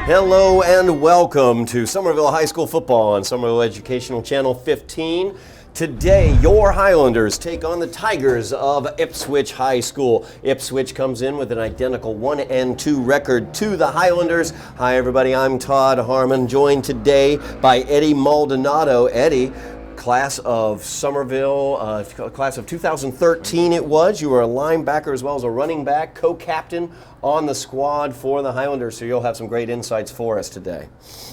Hello and welcome to Somerville High School Football on Somerville Educational Channel 15. Today, your Highlanders take on the Tigers of Ipswich High School. Ipswich comes in with an identical 1-2 record to the Highlanders. Hi everybody, I'm Todd Harmon, joined today by Eddie Maldonado. Eddie, class of Somerville, class of 2013 it was. You were a linebacker as well as a running back, co-captain on the squad for the Highlanders, so you'll have some great insights for us today.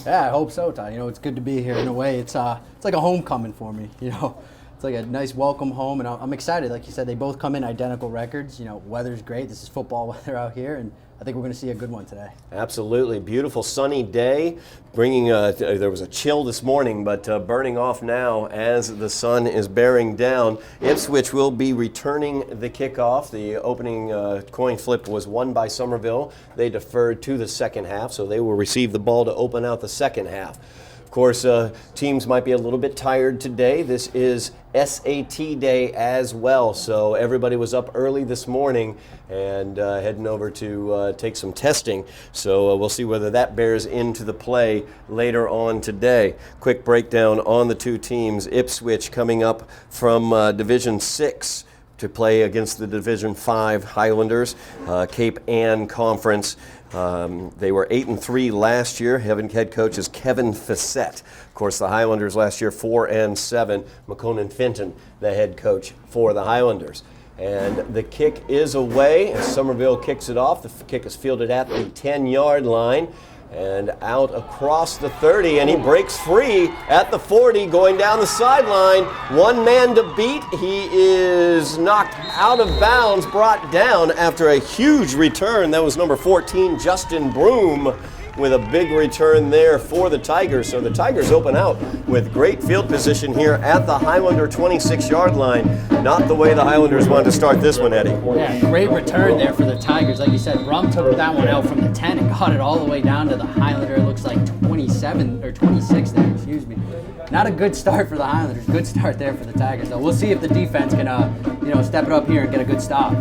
Yeah, I hope so, Todd. You know, it's good to be here in a way. It's like a homecoming for me, you know. It's like a nice welcome home, and I'm excited. Like you said, they both come in identical records. You know, weather's great. This is football weather out here, and I think we're going to see a good one today. Absolutely. Beautiful sunny day, bringing, there was a chill this morning, but burning off now as the sun is bearing down. Ipswich will be returning the kickoff. The opening coin flip was won by Somerville. They deferred to the second half, so they will receive the ball to open out the second half. Of course, teams might be a little bit tired today. This is SAT day as well, so everybody was up early this morning and heading over to take some testing. So we'll see whether that bears into the play later on today. Quick breakdown on the two teams. Ipswich coming up from Division 6 to play against the Division 5 Highlanders, Cape Ann Conference. They were 8-3 last year. Head coach is Kevin Fissette. Of course, the Highlanders last year 4-7. McConan Fenton, the head coach for the Highlanders. And the kick is away as Somerville kicks it off. The kick is fielded at the 10-yard line and out across the 30, and he breaks free at the 40, going down the sideline. One man to beat. He is knocked out of bounds, brought down after a huge return. That was number 14, Justin Broom, with a big return there for the Tigers. So the Tigers open out with great field position here at the Highlander 26-yard line. Not the way the Highlanders wanted to start this one, Eddie. Yeah, great return there for the Tigers. Like you said, Brum took that one out from the 10 and got it all the way down to the Highlander. It looks like 27 or 26 there, excuse me. Not a good start for the Highlanders. Good start there for the Tigers. So we'll see if the defense can step it up here and get a good stop.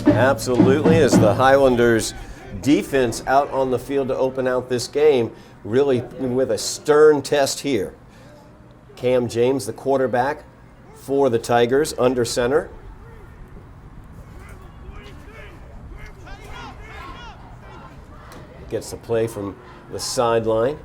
Absolutely, as the Highlanders defense out on the field to open out this game, really with a stern test here. Cam James, the quarterback for the Tigers, under center. Gets the play from the sideline.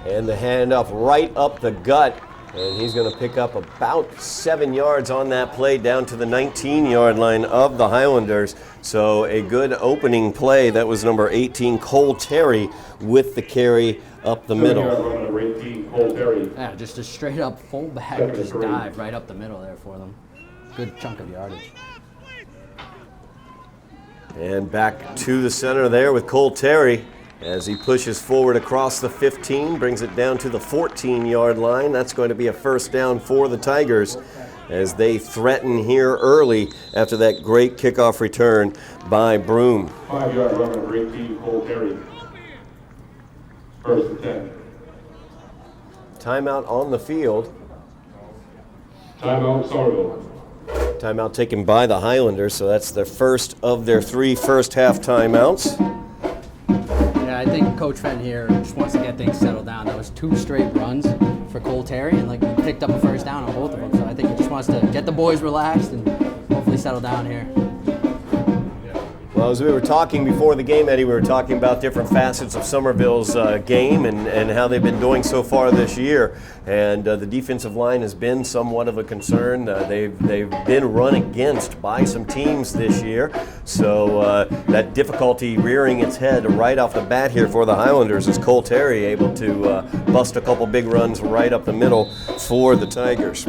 And the handoff right up the gut. And he's going to pick up about 7 yards on that play down to the 19-yard line of the Highlanders. So a good opening play. That was number 18, Cole Terry, with the carry up the middle. Yeah, just a straight-up fullback, just dive right up the middle there for them. Good chunk of yardage. And back to the center there with Cole Terry, as he pushes forward across the 15, brings it down to the 14-yard line. That's going to be a first down for the Tigers as they threaten here early after that great kickoff return by Broom. 5-yard run of 18, Cole Terry. First and 10. Timeout on the field. Timeout, Somerville. Timeout taken by the Highlanders, so that's their first of their 3 first-half timeouts. Yeah, I think Coach Fenton here just wants to get things settled down. That was 2 straight runs for Cole Terry, and he picked up a first down on both of them. So I think he just wants to get the boys relaxed and hopefully settle down here. Well, as we were talking before the game, Eddie, we were talking about different facets of Somerville's game and how they've been doing so far this year. And the defensive line has been somewhat of a concern. They've been run against by some teams this year. So that difficulty rearing its head right off the bat here for the Highlanders is Cole Terry able to bust a couple big runs right up the middle for the Tigers.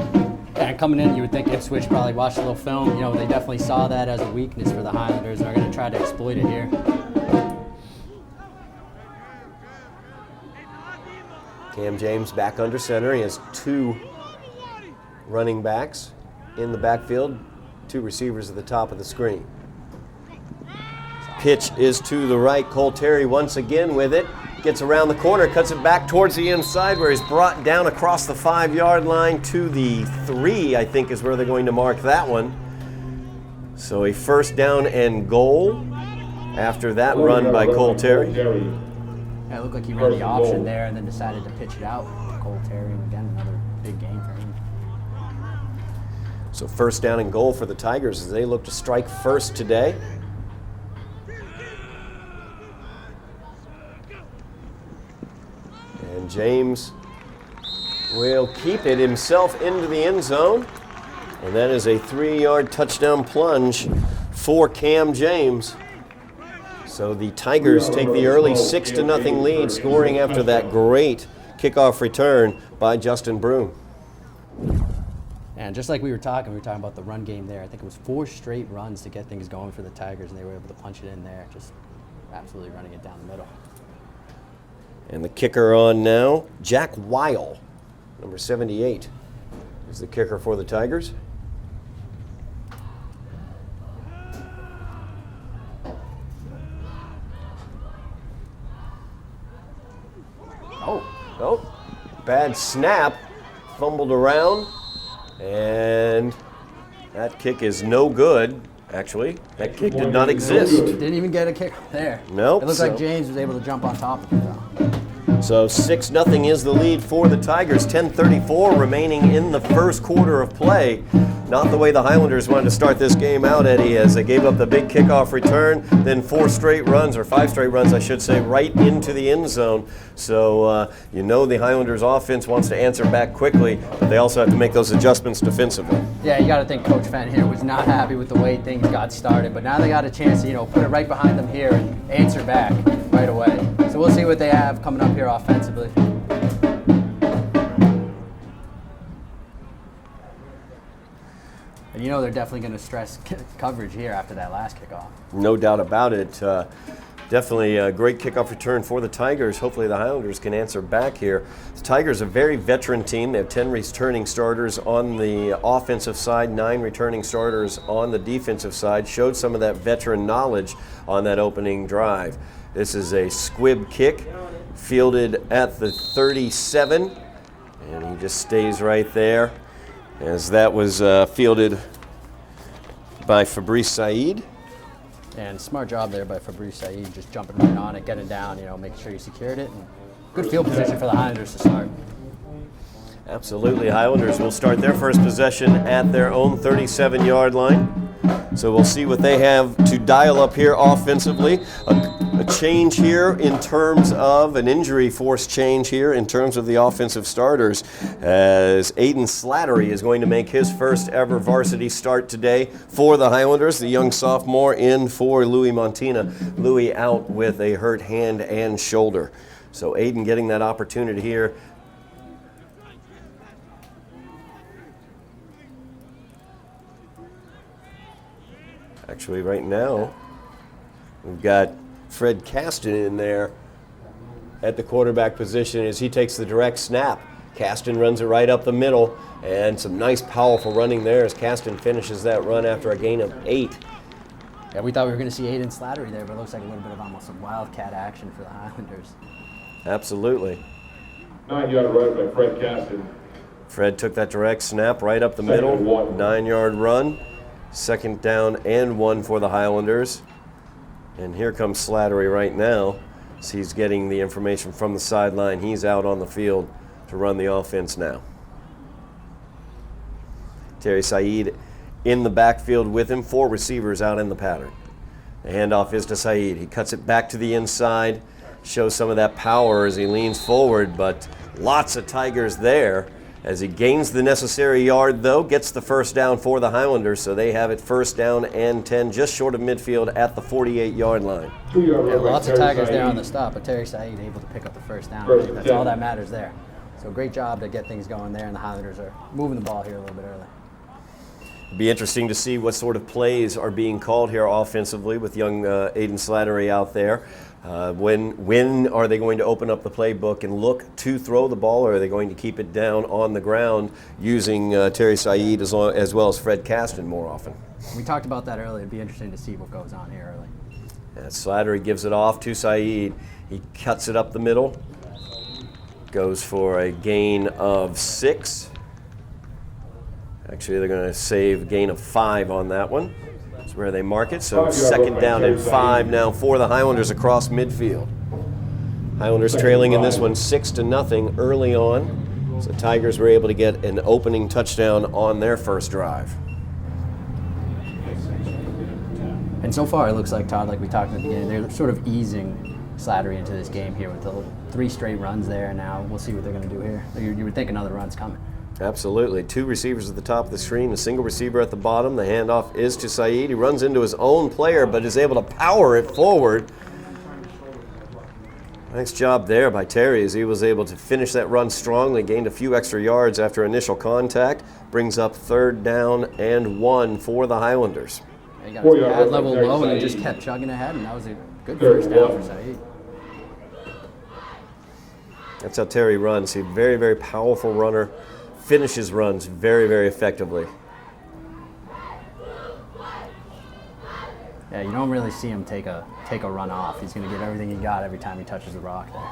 And coming in, you would think Ipswich probably watched a little film. You know, they definitely saw that as a weakness for the Highlanders and are going to try to exploit it here. Cam James back under center. He has 2 running backs in the backfield, 2 receivers at the top of the screen. Pitch is to the right. Cole Terry once again with it. Gets around the corner, cuts it back towards the inside where he's brought down across the 5-yard line to the 3, I think is where they're going to mark that one. So a first down and goal after that run by Cole Terry. Yeah, it looked like he ran the option there and then decided to pitch it out. Cole Terry, again, another big game for him. So first down and goal for the Tigers as they look to strike first today. And James will keep it himself into the end zone. And that is a 3-yard touchdown plunge for Cam James. So the Tigers take the early 6-0 lead, scoring after that great kickoff return by Justin Broom. And just like we were talking about the run game there. I think it was 4 straight runs to get things going for the Tigers, and they were able to punch it in there, just absolutely running it down the middle. And the kicker on now, Jack Weil, number 78, is the kicker for the Tigers. Oh, bad snap, fumbled around, and that kick is no good. Actually, that kick did not exist. Didn't even get a kick there. Nope. It looks like James was able to jump on top of it, though. So 6-0 is the lead for the Tigers. 10:34 remaining in the first quarter of play. Not the way the Highlanders wanted to start this game out, Eddie, as they gave up the big kickoff return, then 5 straight runs, I should say, right into the end zone. So you know the Highlanders offense wants to answer back quickly, but they also have to make those adjustments defensively. Yeah, you got to think Coach Fenn here was not happy with the way things got started, but now they got a chance to, put it right behind them here and answer back right away. So we'll see what they have coming up here offensively. And they're definitely going to stress coverage here after that last kickoff. No doubt about it. Definitely a great kickoff return for the Tigers. Hopefully the Highlanders can answer back here. The Tigers are a very veteran team. They have 10 returning starters on the offensive side, 9 returning starters on the defensive side. Showed some of that veteran knowledge on that opening drive. This is a squib kick fielded at the 37, and he just stays right there as that was fielded by Fabrice Said. And smart job there by Fabrice Said, just jumping right on it, getting down, making sure he secured it. And good field position for the Highlanders to start. Absolutely. Highlanders will start their first possession at their own 37-yard line. So we'll see what they have to dial up here offensively. A change here in terms of an injury force change here in terms of the offensive starters, as Aiden Slattery is going to make his first ever varsity start today for the Highlanders. The young sophomore in for Louis Montina. Louis out with a hurt hand and shoulder. So Aiden getting that opportunity here. Actually, right now, we've got Fred Caston in there at the quarterback position as he takes the direct snap. Caston runs it right up the middle, and some nice, powerful running there as Caston finishes that run after a gain of 8. Yeah, we thought we were going to see Aiden Slattery there, but it looks like a little bit of almost some wildcat action for the Highlanders. Absolutely. 9-yard run by Fred Caston. Fred took that direct snap right up the middle, 9-yard run. 2nd down and 1 for the Highlanders. And here comes Slattery right now. So he's getting the information from the sideline. He's out on the field to run the offense now. Terry Said in the backfield with him. 4 receivers out in the pattern. The handoff is to Said. He cuts it back to the inside. Shows some of that power as he leans forward, but lots of Tigers there. As he gains the necessary yard, though, gets the first down for the Highlanders, so they have it 1st down and 10, just short of midfield at the 48-yard line. Yeah, lots of Tigers there on the stop, but Terry Said able to pick up the first down. That's all that matters there. So great job to get things going there, and the Highlanders are moving the ball here a little bit early. It'll be interesting to see what sort of plays are being called here offensively with young Aiden Slattery out there. When are they going to open up the playbook and look to throw the ball, or are they going to keep it down on the ground using Terry Said as well as Fred Caston more often? We talked about that earlier. It'd be interesting to see what goes on here early. Slattery gives it off to Said. He cuts it up the middle. Goes for a gain of 6. Actually, they're going to save a gain of 5 on that one. That's where they mark it. So second down and 5 now for the Highlanders across midfield. Highlanders trailing in this one 6-0 early on. So Tigers were able to get an opening touchdown on their first drive. And so far, it looks like, Todd, like we talked at the beginning, they're sort of easing Slattery into this game here with the 3 straight runs there. Now we'll see what they're going to do here. You would think another run's coming. Absolutely. 2 receivers at the top of the screen, a single receiver at the bottom. The handoff is to Saeed. He runs into his own player, but is able to power it forward. Nice job there by Terry as he was able to finish that run strongly, gained a few extra yards after initial contact. Brings up 3rd down and 1 for the Highlanders. He got his pad level low and he just kept chugging ahead, and that was a good first down for Saeed. That's how Terry runs. He's a very, very powerful runner. Finishes runs very, very effectively. Yeah, you don't really see him take a run off. He's going to get everything he got every time he touches the rock there.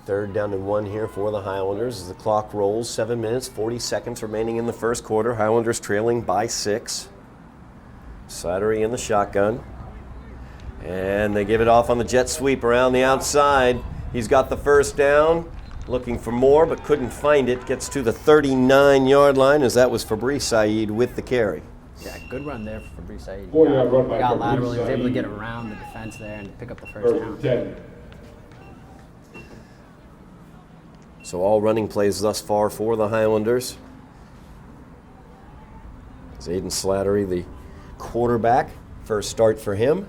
Third down and 1 here for the Highlanders as the clock rolls. 7 minutes, 40 seconds remaining in the first quarter. Highlanders trailing by 6. Slattery in the shotgun. And they give it off on the jet sweep around the outside. He's got the first down. Looking for more, but couldn't find it. Gets to the 39-yard line as that was Fabrice Saeed with the carry. Yeah, good run there for Fabrice Saeed. He Run by got lateral. He was Fabrice able to get Saeed. around the defense there and pick up the first down. 10. So all running plays thus far for the Highlanders. It's Aiden Slattery, the quarterback. First start for him.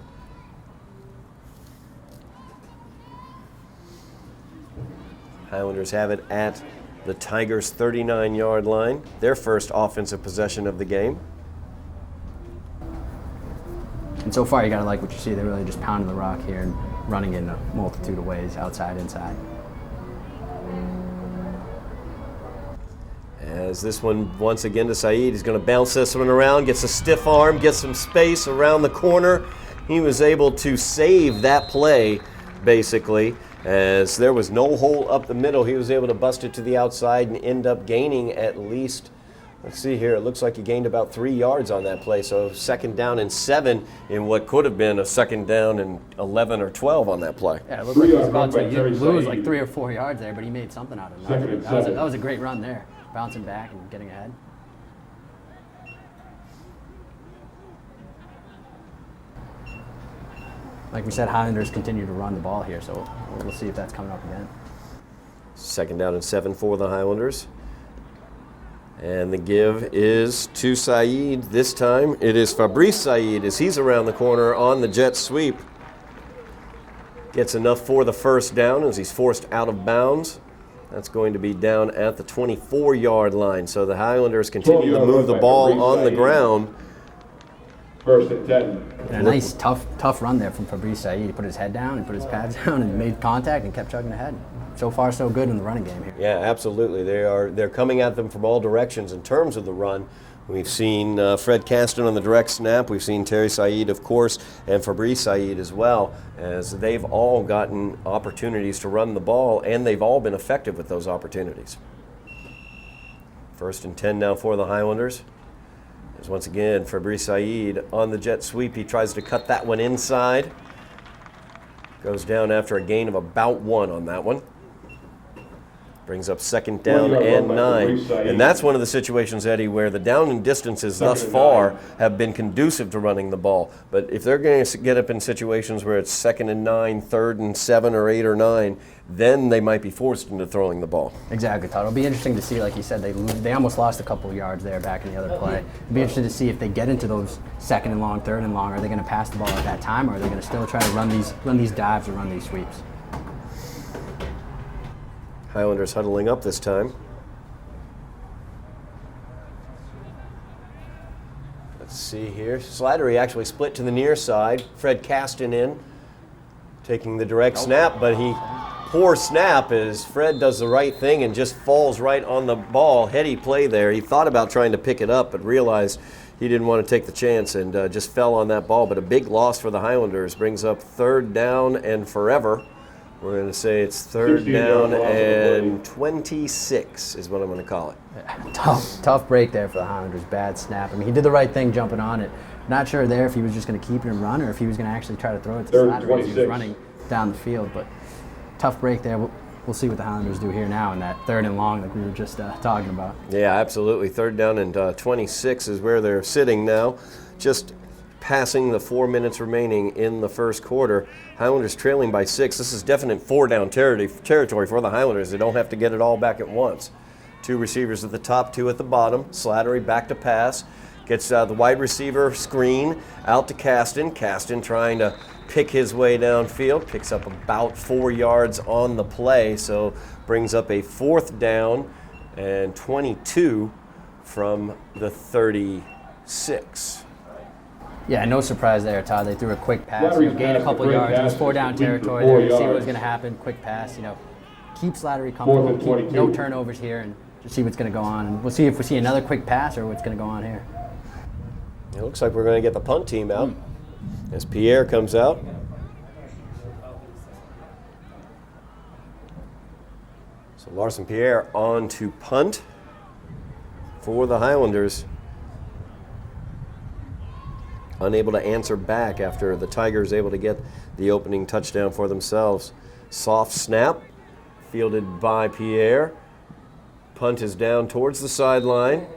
Highlanders have it at the Tigers' 39-yard line. Their first offensive possession of the game. And so far, you gotta like what you see. They're really just pounding the rock here and running in a multitude of ways, outside, inside. As this one, once again to Saeed, he's going to bounce this one around, gets a stiff arm, gets some space around the corner. He was able to save that play, basically, as there was no hole up the middle. He was able to bust it to the outside and end up gaining at least, let's see here, it looks like he gained about 3 yards on that play. So second down and 7 in what could have been a second down and 11 or 12 on that play. Yeah, it looked like he was about to lose like 3 or 4 yards there, but he made something out of it. That was a great run there, bouncing back and getting ahead. Like we said, Highlanders continue to run the ball here, so we'll see if that's coming up again. Second down and 7 for the Highlanders. And the give is to Saeed. This time it is Fabrice Saeed as he's around the corner on the jet sweep. Gets enough for the first down as he's forced out of bounds. That's going to be down at the 24-yard line. So the Highlanders continue to move the ball on the ground. First and 10. And a nice, tough run there from Fabrice Saeed. He put his head down and put his pads down and made contact and kept chugging ahead. So far, so good in the running game here. Yeah, absolutely. They're coming at them from all directions in terms of the run. We've seen Fred Caston on the direct snap. We've seen Terry Saeed, of course, and Fabrice Saeed as well, as they've all gotten opportunities to run the ball, and they've all been effective with those opportunities. First and 10 now for the Highlanders. As once again, Fabrice Saeed on the jet sweep. He tries to cut that one inside. Goes down after a gain of about 1 on that one. Brings up second down and 9. And that's one of the situations, Eddie, where the down and distances thus far have been conducive to running the ball. But if they're going to get up in situations where it's second and 9, third and 7 or 8 or 9, then they might be forced into throwing the ball. Exactly, Todd. It'll be interesting to see, like you said, they almost lost a couple of yards there back in the other play. It'll be interesting to see if they get into those second and long, third and long. Are they going to pass the ball at that time, or are they going to still try to run these dives or run these sweeps? Highlanders huddling up this time. Let's see here. Slattery actually split to the near side. Fred Caston in, taking the direct snap, but poor snap as Fred does the right thing and just falls right on the ball. Heady play there. He thought about trying to pick it up, but realized he didn't want to take the chance and just fell on that ball. But a big loss for the Highlanders brings up third down and forever We're going to say it's third down and 26 is what I'm going to call it. Tough break there for the Highlanders. Bad snap. I mean, he did the right thing jumping on it. Not sure there if he was just going to keep it and run or if he was going to actually try to throw it to Slattery as he was running down the field. But tough break there. We'll see what the Highlanders do here now in that third and long that we were just talking about. Yeah, absolutely. Third down and 26 is where they're sitting now. Just passing the 4 minutes remaining in the first quarter. Highlanders trailing by 6. This is definite 4-down territory for the Highlanders. They don't have to get it all back at once. 2 receivers at the top, 2 at the bottom. Slattery back to pass. Gets the wide receiver screen out to Caston. Caston trying to pick his way downfield. Picks up about 4 yards on the play. So brings up a 4th down and 22 from the 36. Yeah, no surprise there, Todd. They threw a quick pass, gained a couple yards. It was 4-down territory there. You see what was going to happen. Quick pass, keep Slattery comfortable. Keep no turnovers here, and just see what's going to go on. And we'll see if we see another quick pass or what's going to go on here. It looks like we're going to get the punt team out as Pierre comes out. So Larson Pierre on to punt for the Highlanders. Unable to answer back after the Tigers able to get the opening touchdown for themselves. Soft snap, fielded by Pierre. Punt is down towards the sideline.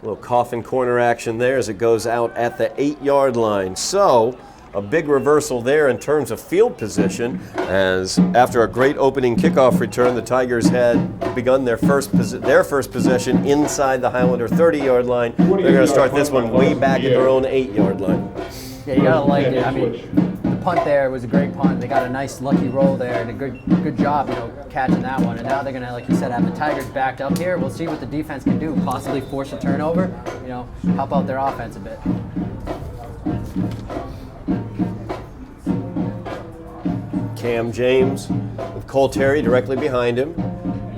A little coffin corner action there as it goes out at the 8-yard line. So a big reversal there in terms of field position, as after a great opening kickoff return, the Tigers had begun their first possession inside the Highlander 30-yard line. They're going to start this one way back at their own 8-yard line. Yeah, you got to like it. I mean, the punt there was a great punt. They got a nice lucky roll there and a good job, catching that one. And now they're going to, like you said, have the Tigers backed up here. We'll see what the defense can do, possibly force a turnover, help out their offense a bit. Cam James with Cole Terry directly behind him.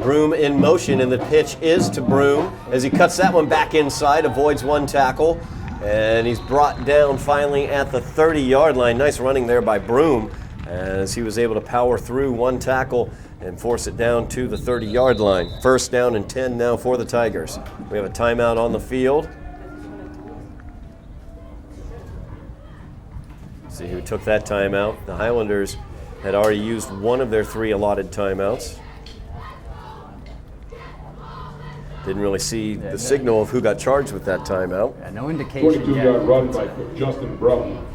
Broom in motion, and the pitch is to Broom as he cuts that one back inside, avoids one tackle, and he's brought down finally at the 30-yard line. Nice running there by Broom as he was able to power through one tackle and force it down to the 30-yard line. First down and 10 now for the Tigers. We have a timeout on the field. See who took that timeout. The Highlanders had already used one of their 3 allotted timeouts. Didn't really see the signal of who got charged with that timeout. Yeah, no indication 22-yard run by Justin Brum.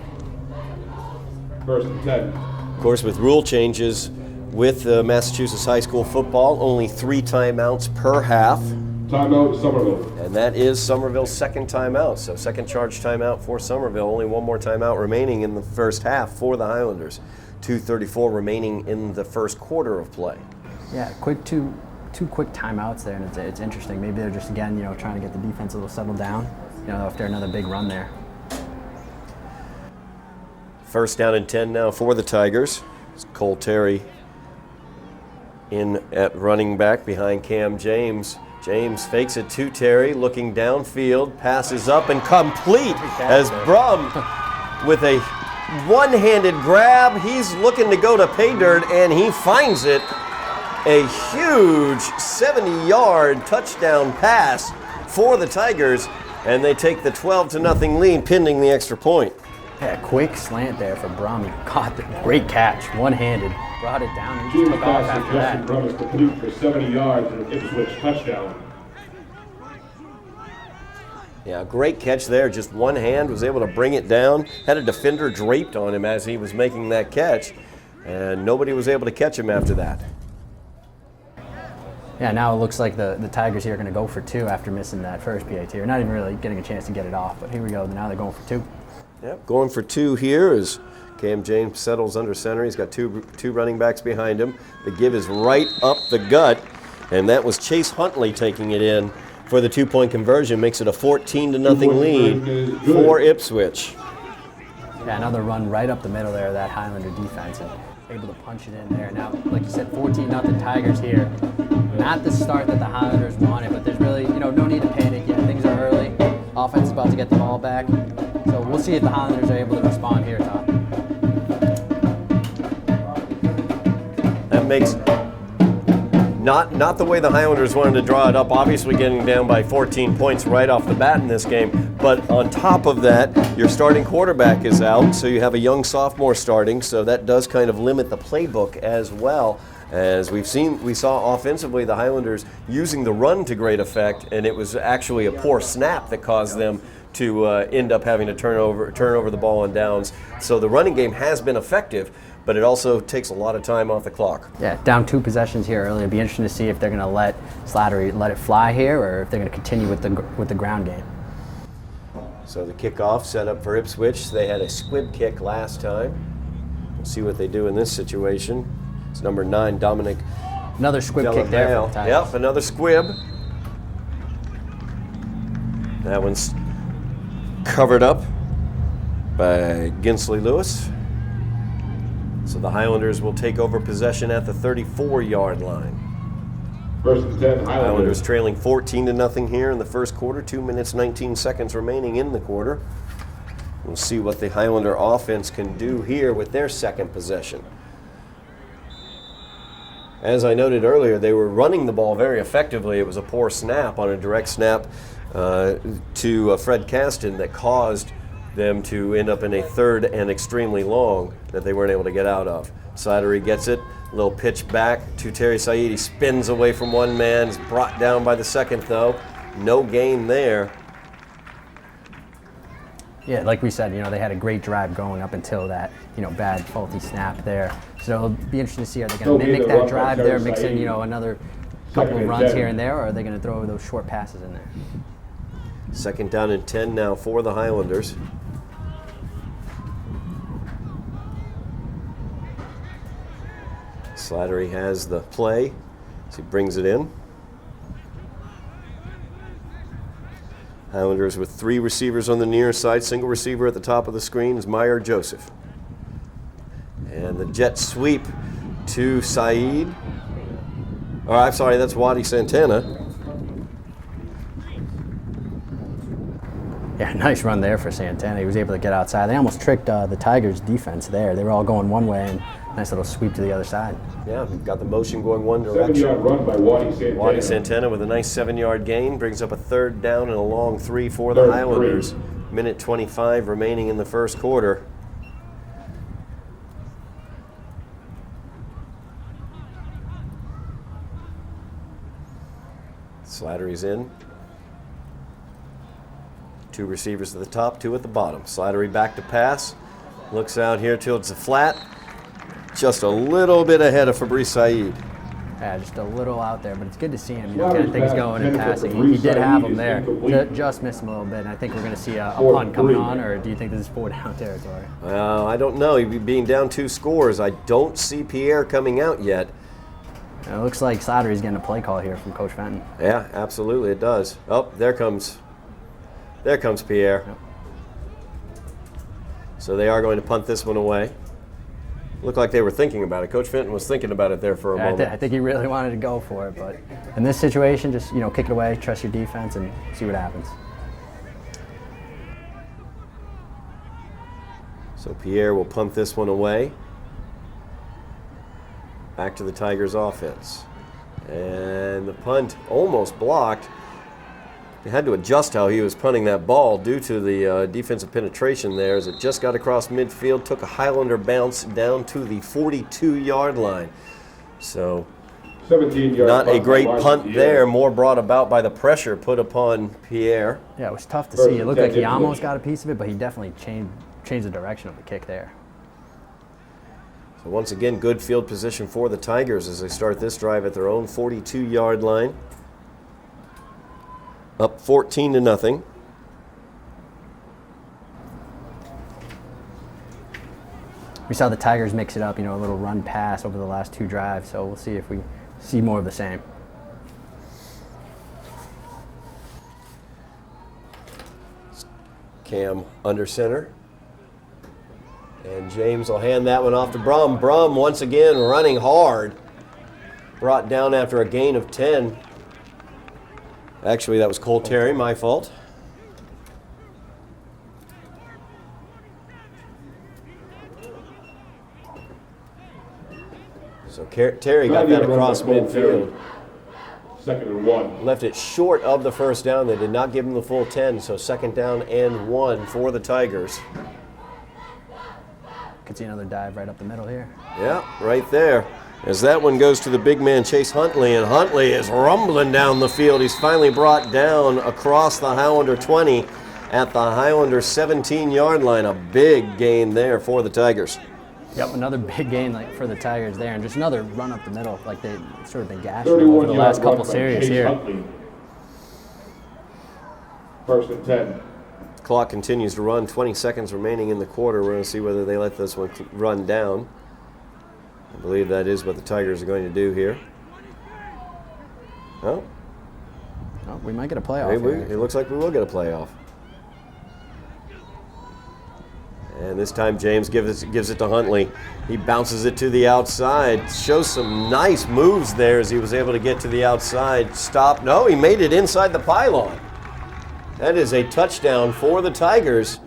First and 10. Of course, with rule changes with Massachusetts high school football, only 3 timeouts per half. Timeout, Somerville. And that is Somerville's second timeout. So second charge timeout for Somerville. Only one more timeout remaining in the first half for the Highlanders. 2:34 remaining in the first quarter of play. Yeah, two quick timeouts there, and it's interesting. Maybe they're just, again, trying to get the defense a little settled down, after another big run there. First down and 10 now for the Tigers. It's Cole Terry in at running back behind Cam James. James fakes it to Terry, looking downfield, passes up and complete as Brum with a one-handed grab. He's looking to go to pay dirt, and he finds it. A huge 70-yard touchdown pass for the Tigers, and they take the 12-0 lead, pending the extra point. Yeah, quick slant there for Brum. He caught the great catch, one-handed, brought it down, and just took off after that. Brum is complete for 70 yards and an Ipswich touchdown. Yeah, great catch there. Just one hand was able to bring it down. Had a defender draped on him as he was making that catch, and nobody was able to catch him after that. Yeah, now it looks like the Tigers here are going to go for 2 after missing that first PAT. Or not even really getting a chance to get it off, but here we go. Now they're going for 2. Yep, going for 2 here as Cam James settles under center. He's got two running backs behind him. The give is right up the gut, and that was Chase Huntley taking it in for the 2-point conversion. Makes it a 14-0 lead for Ipswich. Yeah, another run right up the middle there of that Highlander defense, and able to punch it in there. Now, like you said, 14-0 Tigers here. Not the start that the Highlanders wanted, but there's really, no need to panic yet. Things are early. Offense is about to get the ball back. So we'll see if the Highlanders are able to respond here, Tom. that makes not the way the Highlanders wanted to draw it up, obviously getting down by 14 points right off the bat in this game. But on top of that, your starting quarterback is out, so you have a young sophomore starting, so that does kind of limit the playbook as well. As we saw offensively the Highlanders using the run to great effect, and it was actually a poor snap that caused them to end up having to turn over the ball on downs. So the running game has been effective, but it also takes a lot of time off the clock. Yeah, down 2 possessions here early. It'd be interesting to see if they're going to let Slattery let it fly here, or if they're going to continue with the ground game. So the kickoff set up for Ipswich. They had a squib kick last time. We'll see what they do in this situation. It's number 9, Dominic. Another squib kick there for the Tigers. Yep, another squib. That one's covered up by Ginsley Lewis. So the Highlanders will take over possession at the 34-yard line. First and 10, Highlanders trailing 14-0 here in the first quarter. 2 minutes, 19 seconds remaining in the quarter. We'll see what the Highlander offense can do here with their second possession. As I noted earlier, they were running the ball very effectively. It was a poor snap on a direct snap to Fred Caston that caused them to end up in a third and extremely long that they weren't able to get out of. Slattery gets it, a little pitch back to Terry Said. He spins away from one man, is brought down by the second though. No gain there. Yeah, like we said, they had a great drive going up until that, bad faulty snap there. So it'll be interesting to see, are they going to mimic that drive there, mix in, another couple of runs here and there, or are they going to throw those short passes in there? Second down and 10 now for the Highlanders. Slattery has the play as he brings it in. Highlanders with 3 receivers on the near side. Single receiver at the top of the screen is Meyer Joseph. And the jet sweep to Said. Oh, I'm sorry, that's Wadi Santana. Yeah, nice run there for Santana. He was able to get outside. They almost tricked the Tigers' defense there. They were all going one way, and nice little sweep to the other side. Yeah, got the motion going one direction. 7-yard run by Wadi Santana. Wadi Santana with a nice 7-yard gain brings up a third down and a long 3 for the Highlanders. Minute 25 remaining in the first quarter. Slattery's in. 2 receivers at the top, 2 at the bottom. Slattery back to pass. Looks out here towards the flat. Just a little bit ahead of Fabrice Said. Yeah, just a little out there, but it's good to see him, getting things going and passing. He did have him there. Just missed him a little bit, and I think we're going to see a punt coming on, or do you think this is 4-down territory? Well, I don't know. Being down 2 scores, I don't see Pierre coming out yet. It looks like Slattery's getting a play call here from Coach Fenton. Yeah, absolutely, it does. Oh, there comes Pierre. Yep. So they are going to punt this one away. Looked like they were thinking about it. Coach Fenton was thinking about it there for a moment. I think he really wanted to go for it, but in this situation, just kick it away, trust your defense, and see what happens. So Pierre will punt this one away. Back to the Tigers offense. And the punt almost blocked. He had to adjust how he was punting that ball due to the defensive penetration there as it just got across midfield, took a Highlander bounce down to the 42-yard line. So 17-yard not a great punt there, more brought about by the pressure put upon Pierre. Yeah, it was tough to see. It looked like he almost got a piece of it, but he definitely changed the direction of the kick there. So once again, good field position for the Tigers as they start this drive at their own 42-yard line. Up 14-0. We saw the Tigers mix it up, a little run pass over the last 2 drives, so we'll see if we see more of the same. Cam under center. And James will hand that one off to Brum. Brum once again running hard. Brought down after a gain of 10. Actually, that was Cole Terry, my fault. So Terry got that across midfield. 2nd and 1. Left it short of the first down. They did not give him the full 10, so 2nd down and 1 for the Tigers. Could see another dive right up the middle here. Yeah, right there. As that one goes to the big man, Chase Huntley, and Huntley is rumbling down the field. He's finally brought down across the Highlander 20 at the Highlander 17-yard line. A big gain there for the Tigers. Yep, another big gain for the Tigers there, and just another run up the middle, like they've sort of been gashing over the last couple series here. Huntley. 1st and 10. Clock continues to run. 20 seconds remaining in the quarter. We're going to see whether they let this one run down. I believe that is what the Tigers are going to do here. Oh, we might get a playoff here. It looks like we will get a playoff. And this time James gives it to Huntley. He bounces it to the outside. Shows some nice moves there as he was able to get to the outside. Stop. No, he made it inside the pylon. That is a touchdown for the Tigers.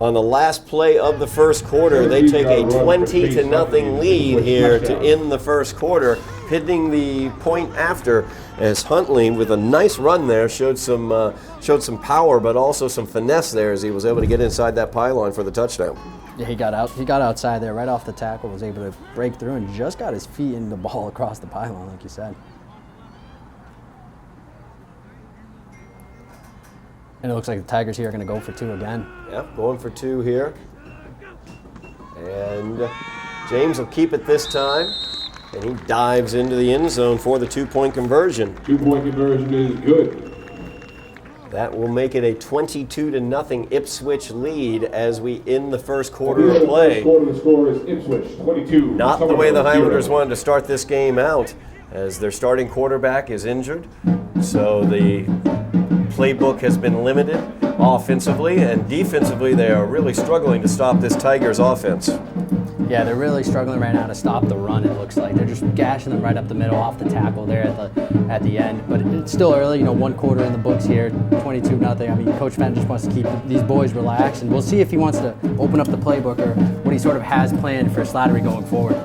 On the last play of the first quarter, they take a 20-0 lead here to end the first quarter, hitting the point after as Huntley, with a nice run there, showed some power, but also some finesse there as he was able to get inside that pylon for the touchdown. Yeah, he got outside there right off the tackle, was able to break through, and just got his feet in the ball across the pylon, like you said. And it looks like the Tigers here are going to go for 2 again. Yep, going for 2 here. And James will keep it this time. And he dives into the end zone for the 2-point conversion. 2-point conversion is good. That will make it a 22-0 Ipswich lead as we end the first quarter of play. The score is Ipswich 22. Not the way the Highlanders wanted to start this game out, as their starting quarterback is injured. So the playbook has been limited offensively, and defensively they are really struggling to stop this Tigers offense. Yeah, they're really struggling right now to stop the run, it looks like. They're just gashing them right up the middle off the tackle there at the end. But it's still early, 1 quarter in the books here, 22-0. I mean, Coach Fenn just wants to keep these boys relaxed, and we'll see if he wants to open up the playbook or what he sort of has planned for Slattery going forward.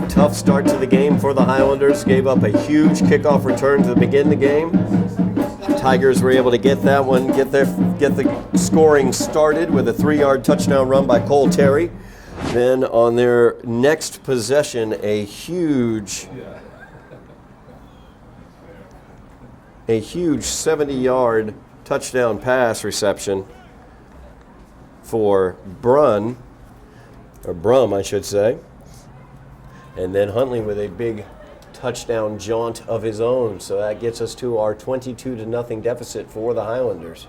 Tough start to the game for the Highlanders. Gave up a huge kickoff return to begin the game. Tigers were able to get that one, get the scoring started with a 3-yard touchdown run by Cole Terry. Then on their next possession, a huge 70-yard touchdown pass reception for Brum, I should say. And then Huntley with a big touchdown jaunt of his own. So that gets us to our 22-0 deficit for the Highlanders.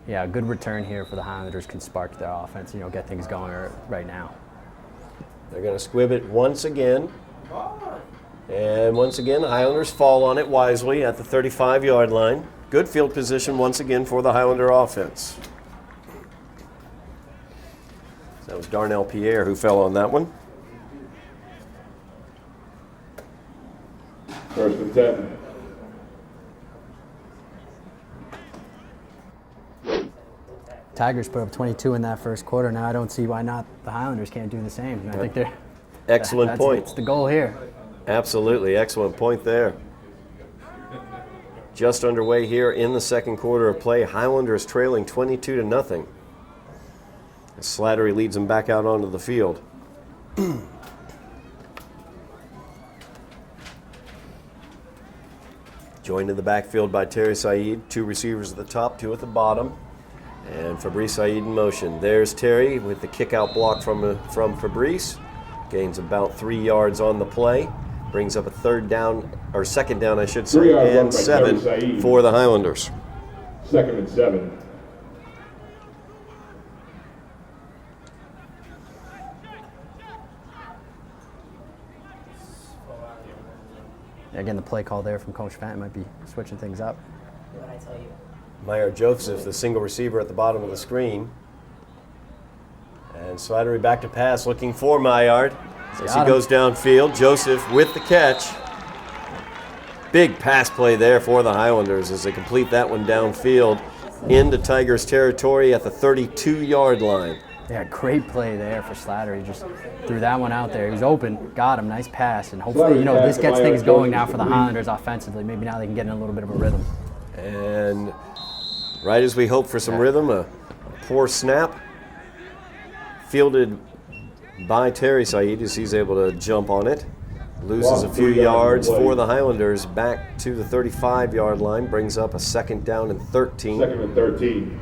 Yeah, a good return here for the Highlanders can spark their offense, get things going right now. They're going to squib it once again. And once again, the Highlanders fall on it wisely at the 35-yard line. Good field position once again for the Highlander offense. That was Darnell Pierre who fell on that one. 1st and 10. Tigers put up 22 in that first quarter. Now I don't see why not the Highlanders can't do the same. And I think they're excellent point. That's the goal here. Absolutely, excellent point there. Just underway here in the second quarter of play. Highlanders trailing 22-0. Slattery leads them back out onto the field. Joined in the backfield by Terry Said. 2 receivers at the top, 2 at the bottom. And Fabrice Said in motion. There's Terry with the kick-out block from Fabrice. Gains about 3 yards on the play. Brings up a second down, I should say, and 7 for the Highlanders. 2nd and 7. Again, the play call there from Coach Fenton might be switching things up. What I tell you. Meyer Joseph, the single receiver at the bottom of the screen. And Slattery back to pass, looking for Maillard. As he goes downfield, Joseph with the catch. Big pass play there for the Highlanders as they complete that one downfield into Tigers territory at the 32-yard line. Yeah, great play there for Slattery. Just threw that one out there. He was open, got him, nice pass, and hopefully, this gets things going now for the Highlanders offensively. Maybe now they can get in a little bit of a rhythm. And right as we hope for some rhythm, a poor snap. Fielded by Terry Said as he's able to jump on it. Loses a few yards for the Highlanders back to the 35-yard line. Brings up a 2nd down and 13. 2nd and 13.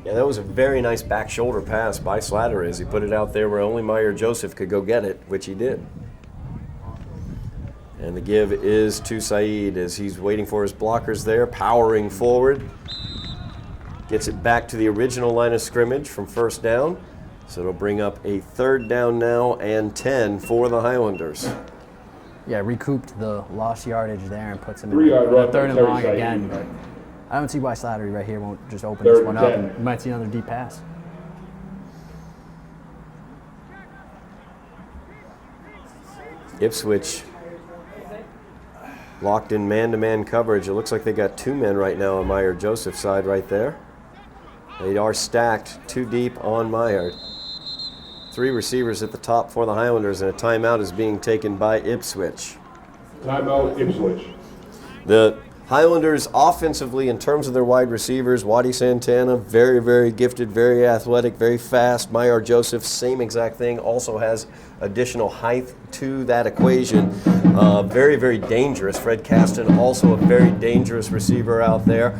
Yeah, that was a very nice back shoulder pass by Slattery as he put it out there where only Meyer Joseph could go get it, which he did. And the give is to Said as he's waiting for his blockers there, powering forward. Gets it back to the original line of scrimmage from 1st down. So it'll bring up a 3rd down now and 10 for the Highlanders. Yeah, recouped the lost yardage there and puts him in 3-yard run by 3rd and Terry long Said. again. But I don't see why Slattery right here won't just open 3rd this and one up 10. and we might see another deep pass. Ipswich locked in man-to-man coverage. It looks like they got 2 men right now on Meyer Joseph's side right there. They are stacked 2 deep on Meyer. 3 receivers at the top for the Highlanders, and a timeout is being taken by Ipswich. Timeout, Ipswich. The Highlanders offensively, in terms of their wide receivers, Waddy Santana, very, very gifted, very athletic, very fast. Meyer Joseph, same exact thing, also has additional height to that equation. Very, very dangerous. Fred Caston, also a very dangerous receiver out there.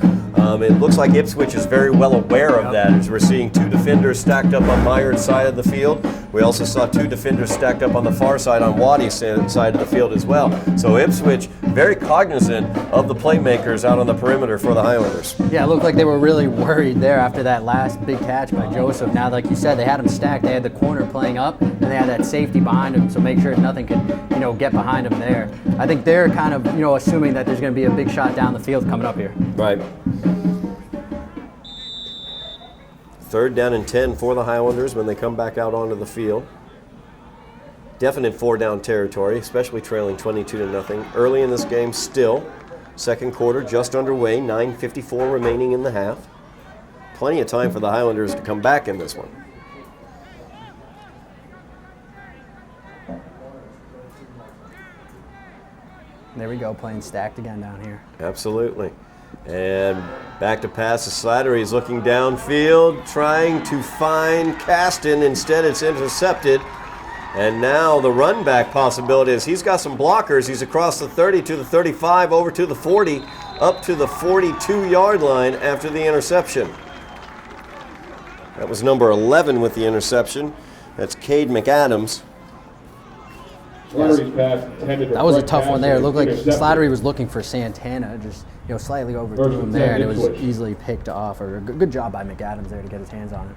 It looks like Ipswich is very well aware of that as we're seeing 2 defenders stacked up on Meyer's side of the field. We also saw 2 defenders stacked up on the far side on Waddy's side of the field as well. So Ipswich very cognizant of the playmakers out on the perimeter for the Highlanders. Yeah, it looked like they were really worried there after that last big catch by Joseph. Now, like you said, they had him stacked. They had the corner playing up, and they had that safety behind him, so make sure nothing could, get behind him there. I think they're kind of, assuming that there's going to be a big shot down the field coming up here. Right. 3rd down and 10 for the Highlanders when they come back out onto the field. Definite 4-down territory, especially trailing 22-0. Early in this game still. 2nd quarter just underway, 9:54 remaining in the half. Plenty of time for the Highlanders to come back in this one. There we go, playing stacked again down here. Absolutely. And back to pass to Slattery. He's looking downfield, trying to find Caston. Instead, it's intercepted. And now the run back possibility is he's got some blockers. He's across the 30 to the 35, over to the 40, up to the 42-yard line after the interception. That was number 11 with the interception. That's Cade McAdams. That was a tough one there. It looked like Slattery was looking for Santana, just slightly overthrew him there, and it was easily picked off. Or good job by McAdams there to get his hands on it.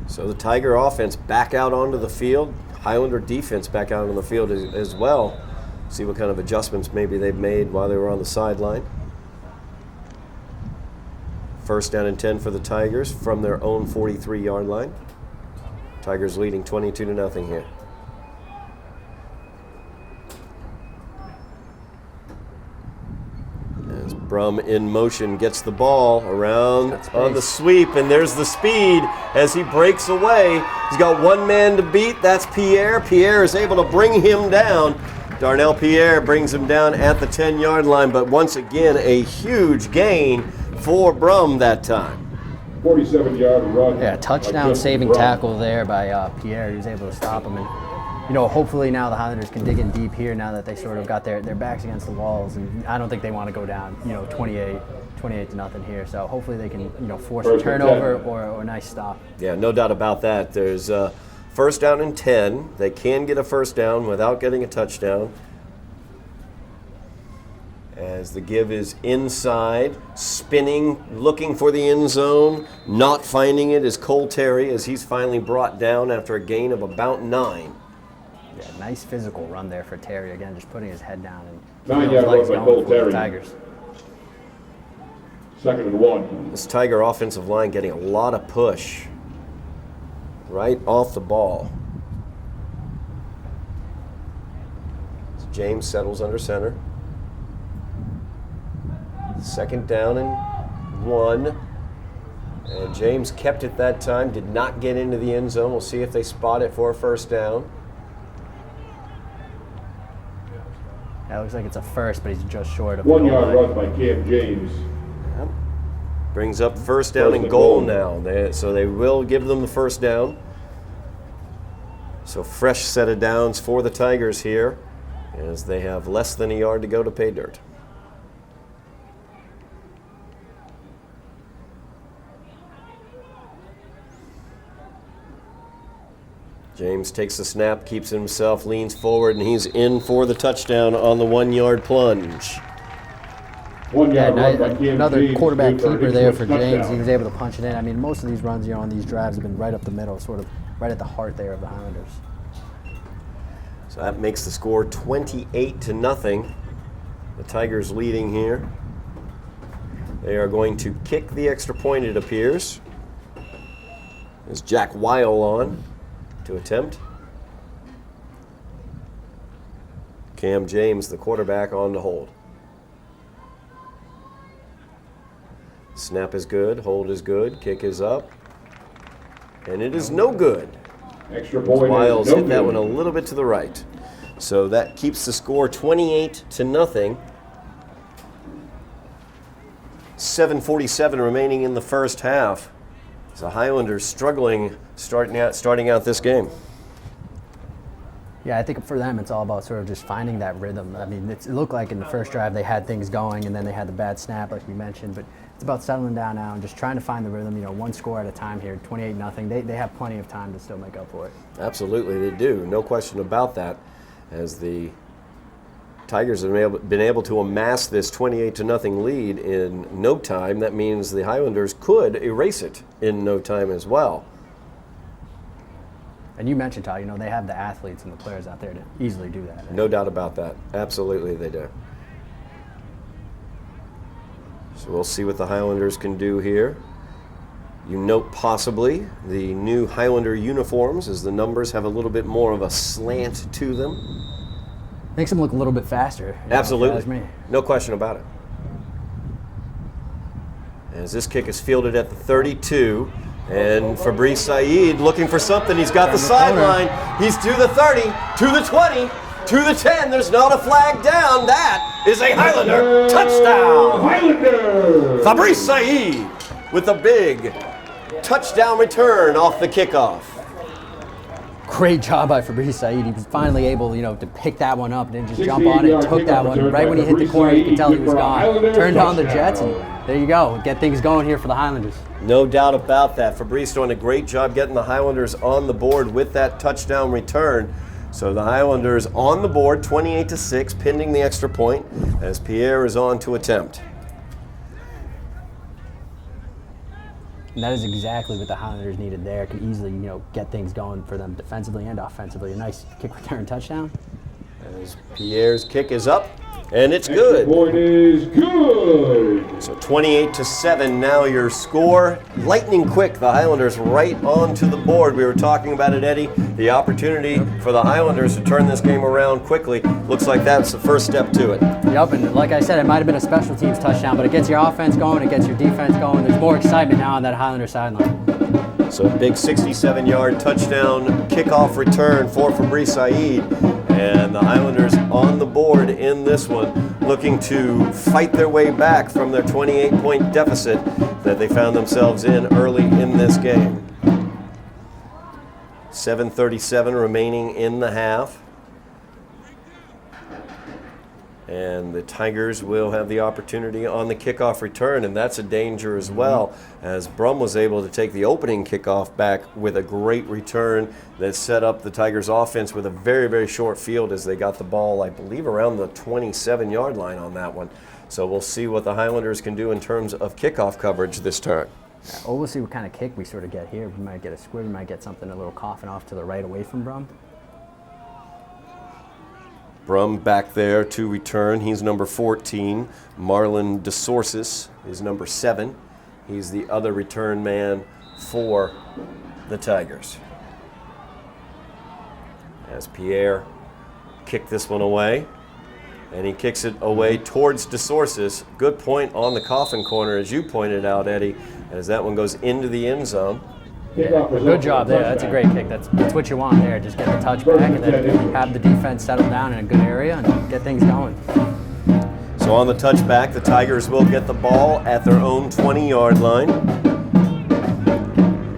So the Tiger offense back out onto the field. Highlander defense back out on the field as well. See what kind of adjustments maybe they've made while they were on the sideline. 1st down and 10 for the Tigers from their own 43-yard line. Tigers leading 22-0 here. As Brum in motion gets the ball around on the sweep, and there's the speed as he breaks away. He's got 1 man to beat. That's Pierre. Pierre is able to bring him down. Darnell Pierre brings him down at the 10-yard line, but once again, a huge gain for Brum that time. 47-yard run. Yeah, touchdown saving tackle there by Pierre. He was able to stop him. And, hopefully now the Highlanders can dig in deep here now that they sort of got their backs against the walls. And I don't think they want to go down, 28-0 here. So hopefully they can, force a turnover or a nice stop. Yeah, no doubt about that. There's 1st down and 10. They can get a 1st down without getting a touchdown. As the give is inside, spinning, looking for the end zone, not finding it is Cole Terry as he's finally brought down after a gain of about 9. Yeah, nice physical run there for Terry. Again, just putting his head down and 9-yard run by Cole Terry. The Tigers. 2nd and 1. This Tiger offensive line getting a lot of push. right off the ball. James settles under center. Second down and 1. And James kept it that time, did not get into the end zone. We'll see if they spot it for a first down. That looks like it's a first, but he's just short of 1 yard run by Cam James. Yep. Brings up first down and goal now. So they will give them the first down. So fresh set of downs for the Tigers here, as they have less than a yard to go to pay dirt. James takes the snap, keeps it himself, leans forward, and he's in for the touchdown on the 1 yard plunge. 1 yard run by Cam another James, quarterback keeper there for touchdown. James. He was able to punch it in. I mean, most of these runs on these drives have been right up the middle, sort of right at the heart there of the Highlanders. So that makes the score 28-0. The Tigers leading here. They are going to kick the extra point, it appears. There's Jack Weil on to attempt. Cam James, the quarterback, on to hold. Snap is good, hold is good, kick is up. And it is no good. Extra point. Wiles no hit that good. one a little bit to the right. So that keeps the score 28-0. 7:47 remaining in the first half. The Highlanders struggling starting out this game. Yeah, I think for them it's all about sort of just finding that rhythm. I mean, it looked like in the first drive they had things going and then they had the bad snap like we mentioned, but it's about settling down now and just trying to find the rhythm, one score at a time here, 28-0. They have plenty of time to still make up for it. Absolutely, they do. No question about that. As the Tigers have been able to amass this 28-0 lead in no time, that means the Highlanders could erase it in no time as well. And you mentioned, Todd, they have the athletes and the players out there to easily do that. No doubt about that. Absolutely they do. So we'll see what the Highlanders can do here. You note possibly the new Highlander uniforms, as the numbers have a little bit more of a slant to them. Makes them look a little bit faster. Absolutely. No question about it. As this kick is fielded at the 32, and Fabrice Saeed looking for something. He's got the sideline. He's to the 30, to the 20, to the 10. There's not a flag down. That is a Highlander touchdown. Highlander! Fabrice Saeed with a big touchdown return off the kickoff. Great job by Fabrice Saeed. He was finally able, to pick that one up and then just jump on it and took that one. Right when he hit the corner, you could tell he was gone. Turned on the Jets, and there you go. Get things going here for the Highlanders. No doubt about that. Fabrice doing a great job getting the Highlanders on the board with that touchdown return. So the Highlanders on the board, 28-6, pending the extra point, as Pierre is on to attempt. And that is exactly what the Highlanders needed there. Could easily, get things going for them defensively and offensively. A nice kick return touchdown. As Pierre's kick is up, and it's good. Point is good. So 28-7 now your score. Lightning quick, the Highlanders right onto the board. We were talking about it, Eddie. The opportunity for the Highlanders to turn this game around quickly. Looks like that's the first step to it. Yep, and like I said, it might have been a special teams touchdown, but it gets your offense going, it gets your defense going. There's more excitement now on that Highlander sideline. So a big 67-yard touchdown kickoff return for Fabrice Saeed. And the Highlanders on the board in this one, looking to fight their way back from their 28-point deficit that they found themselves in early in this game. 7:37 remaining in the half. And the Tigers will have the opportunity on the kickoff return, and that's a danger as well, as Brum was able to take the opening kickoff back with a great return that set up the Tigers' offense with a very, very short field as they got the ball, I believe, around the 27-yard line on that one. So we'll see what the Highlanders can do in terms of kickoff coverage this turn. Oh, we'll see what kind of kick we sort of get here. We might get a squib, we might get something a little coughing off to the right away from Brum. Brum back there to return. He's number 14. Marlon DeSources is number 7. He's the other return man for the Tigers. as Pierre kicked this one away. And he kicks it away towards DeSources. Good point on the coffin corner, as you pointed out, Eddie, as that one goes into the end zone. Yeah, good job there. That's a great kick. That's what you want there. Just get the touchback and then have the defense settle down in a good area and get things going. So on the touchback, the Tigers will get the ball at their own 20-yard line.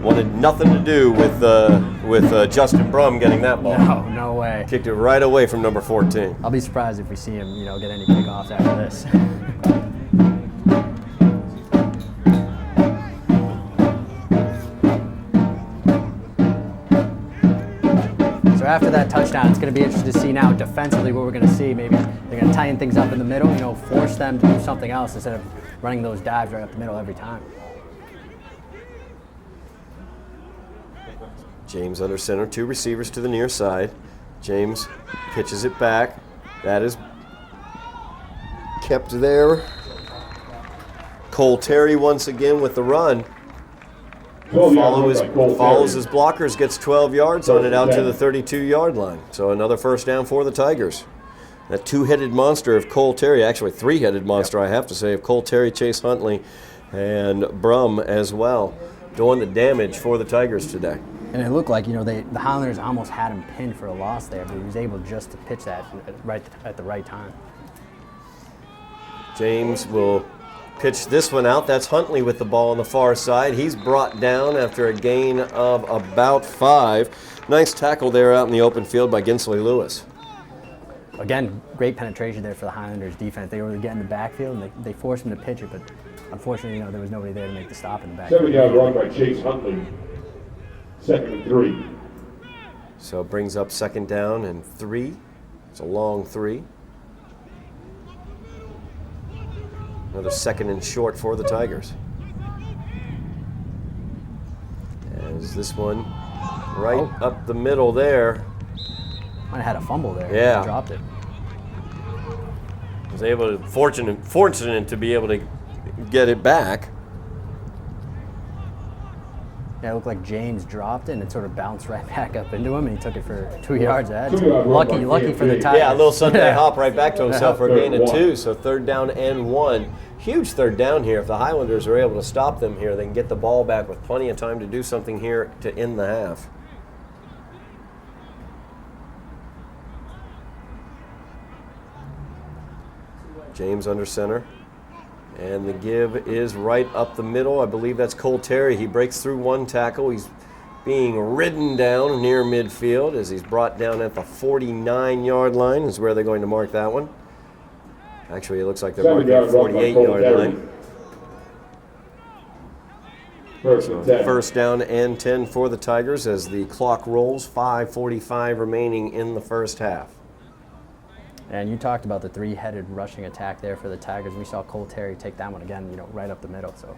Wanted nothing to do with Justin Brum getting that ball. No way. Kicked it right away from number 14. I'll be surprised if we see him, get any kickoffs after this. So after that touchdown, it's going to be interesting to see now defensively what we're going to see. Maybe they're going to tighten things up in the middle, force them to do something else instead of running those dives right up the middle every time. James under center, 2 receivers to the near side. James pitches it back. That is kept there. Cole Terry once again with the run. Follows his blockers, gets 12 yards on it out to the 32-yard line. So another first down for the Tigers. That 2-headed monster of Cole Terry, actually 3-headed monster, I have to say, of Cole Terry, Chase Huntley, and Brum as well, doing the damage for the Tigers today. And it looked like, the Highlanders almost had him pinned for a loss there, but he was able just to pitch that right at the right time. James will pitch this one out. That's Huntley with the ball on the far side. He's brought down after a gain of about 5. Nice tackle there out in the open field by Ginsley Lewis. Again, great penetration there for the Highlanders defense. They were getting in the backfield and they forced him to pitch it, but unfortunately, there was nobody there to make the stop in the backfield. 7-yard run by Chase Huntley. 2nd and 3. So it brings up 2nd down and 3. It's a long 3. Another 2nd and short for the Tigers. As this one right up the middle there. Might have had a fumble there. Yeah. He dropped it. Was able to fortunate to be able to get it back. Yeah, it looked like James dropped it and it sort of bounced right back up into him and he took it for 2 yards ahead. Lucky for the Tigers. Yeah, a little Sunday hop right back to himself for a gain of 2. So 3rd down and 1. Huge 3rd down here. If the Highlanders are able to stop them here, they can get the ball back with plenty of time to do something here to end the half. James under center. And the give is right up the middle. I believe that's Cole Terry. He breaks through 1 tackle. He's being ridden down near midfield as he's brought down at the 49-yard line is where they're going to mark that one. Actually, it looks like they're marking the 48-yard line. First down and 10 for the Tigers as the clock rolls. 5:45 remaining in the first half. And you talked about the 3-headed rushing attack there for the Tigers. We saw Cole Terry take that one again, right up the middle. So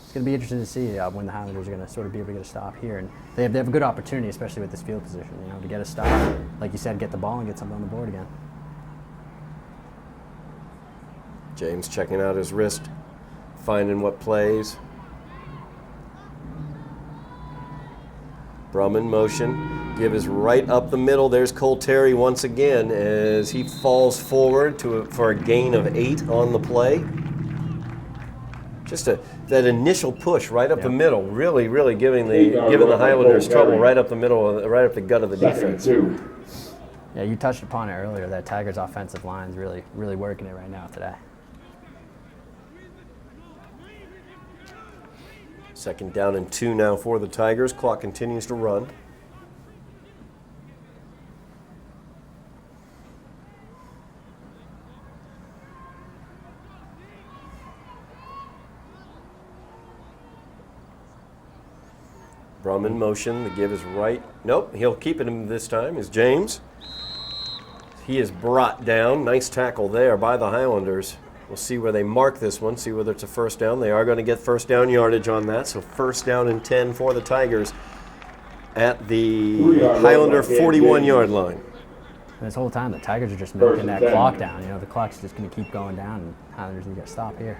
it's going to be interesting to see when the Highlanders are going to sort of be able to get a stop here. And they have a good opportunity, especially with this field position, to get a stop. Like you said, get the ball and get something on the board again. James checking out his wrist, finding what plays. Brum in motion. Give is right up the middle. There's Cole Terry once again as he falls forward for a gain of 8 on the play. Just that initial push right up the middle, really giving the Highlanders trouble right up the middle, right up the gut of the defense. Yeah, you touched upon it earlier. That Tigers offensive line is really working it right now today. 2nd down and 2 now for the Tigers. Clock continues to run. Brum in motion. The give is right. Nope, he'll keep it in this time is James. He is brought down. Nice tackle there by the Highlanders. We'll see where they mark this one, see whether it's a first down. They are going to get first down yardage on that. So 1st down and 10 for the Tigers at the Highlander 41-yard line. And this whole time, the Tigers are just milking that clock down. The clock's just going to keep going down, and Highlanders need to get a stop here.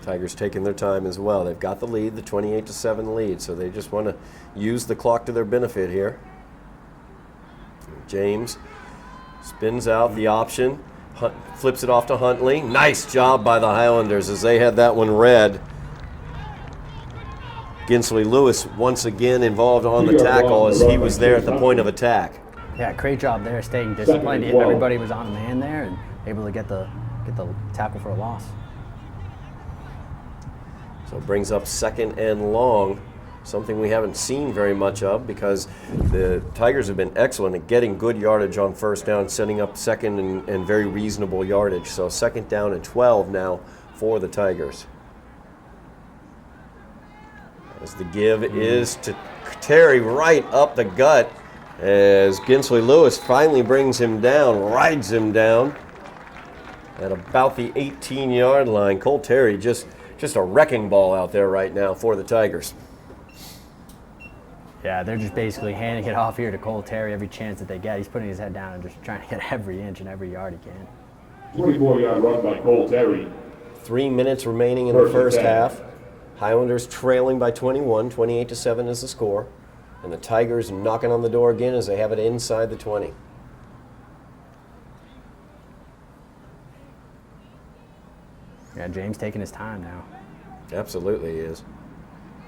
Tigers taking their time as well. They've got the lead, the 28-7 lead, so they just want to use the clock to their benefit here. James spins out the option, flips it off to Huntley. Nice job by the Highlanders as they had that one read. Ginsley Lewis once again involved on the tackle as he was there at the point of attack. Yeah, great job there, staying disciplined. Everybody was on a man there and able to get the tackle for a loss. So it brings up 2nd and long, something we haven't seen very much of because the Tigers have been excellent at getting good yardage on 1st down, setting up 2nd and very reasonable yardage. So 2nd down and 12 now for the Tigers. As the give is to Terry right up the gut as Ginsley Lewis finally brings him down, rides him down at about the 18-yard line. Cole Terry just a wrecking ball out there right now for the Tigers. Yeah, they're just basically handing it off here to Cole Terry every chance that they get. He's putting his head down and just trying to get every inch and every yard he can. 24-yard run by Cole Terry. 3 minutes remaining in the first half. Highlanders trailing by 21, 28-7 is the score. And the Tigers knocking on the door again as they have it inside the 20. Yeah, James taking his time now. Absolutely he is.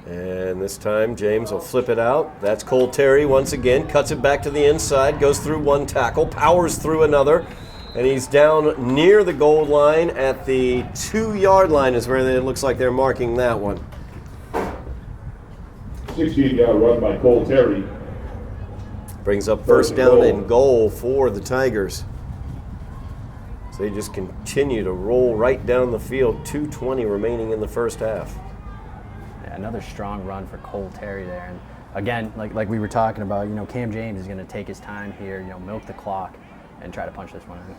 And this time James will flip it out. That's Cole Terry once again. Cuts it back to the inside, goes through one tackle, powers through another. And he's down near the goal line at the 2-yard line is where it looks like they're marking that one. 16-yard run by Cole Terry. Brings up 1st down and goal for the Tigers. So they just continue to roll right down the field. 2:20 remaining in the first half. Yeah, another strong run for Cole Terry there. And again, like we were talking about, Cam James is going to take his time here, milk the clock and try to punch this one in.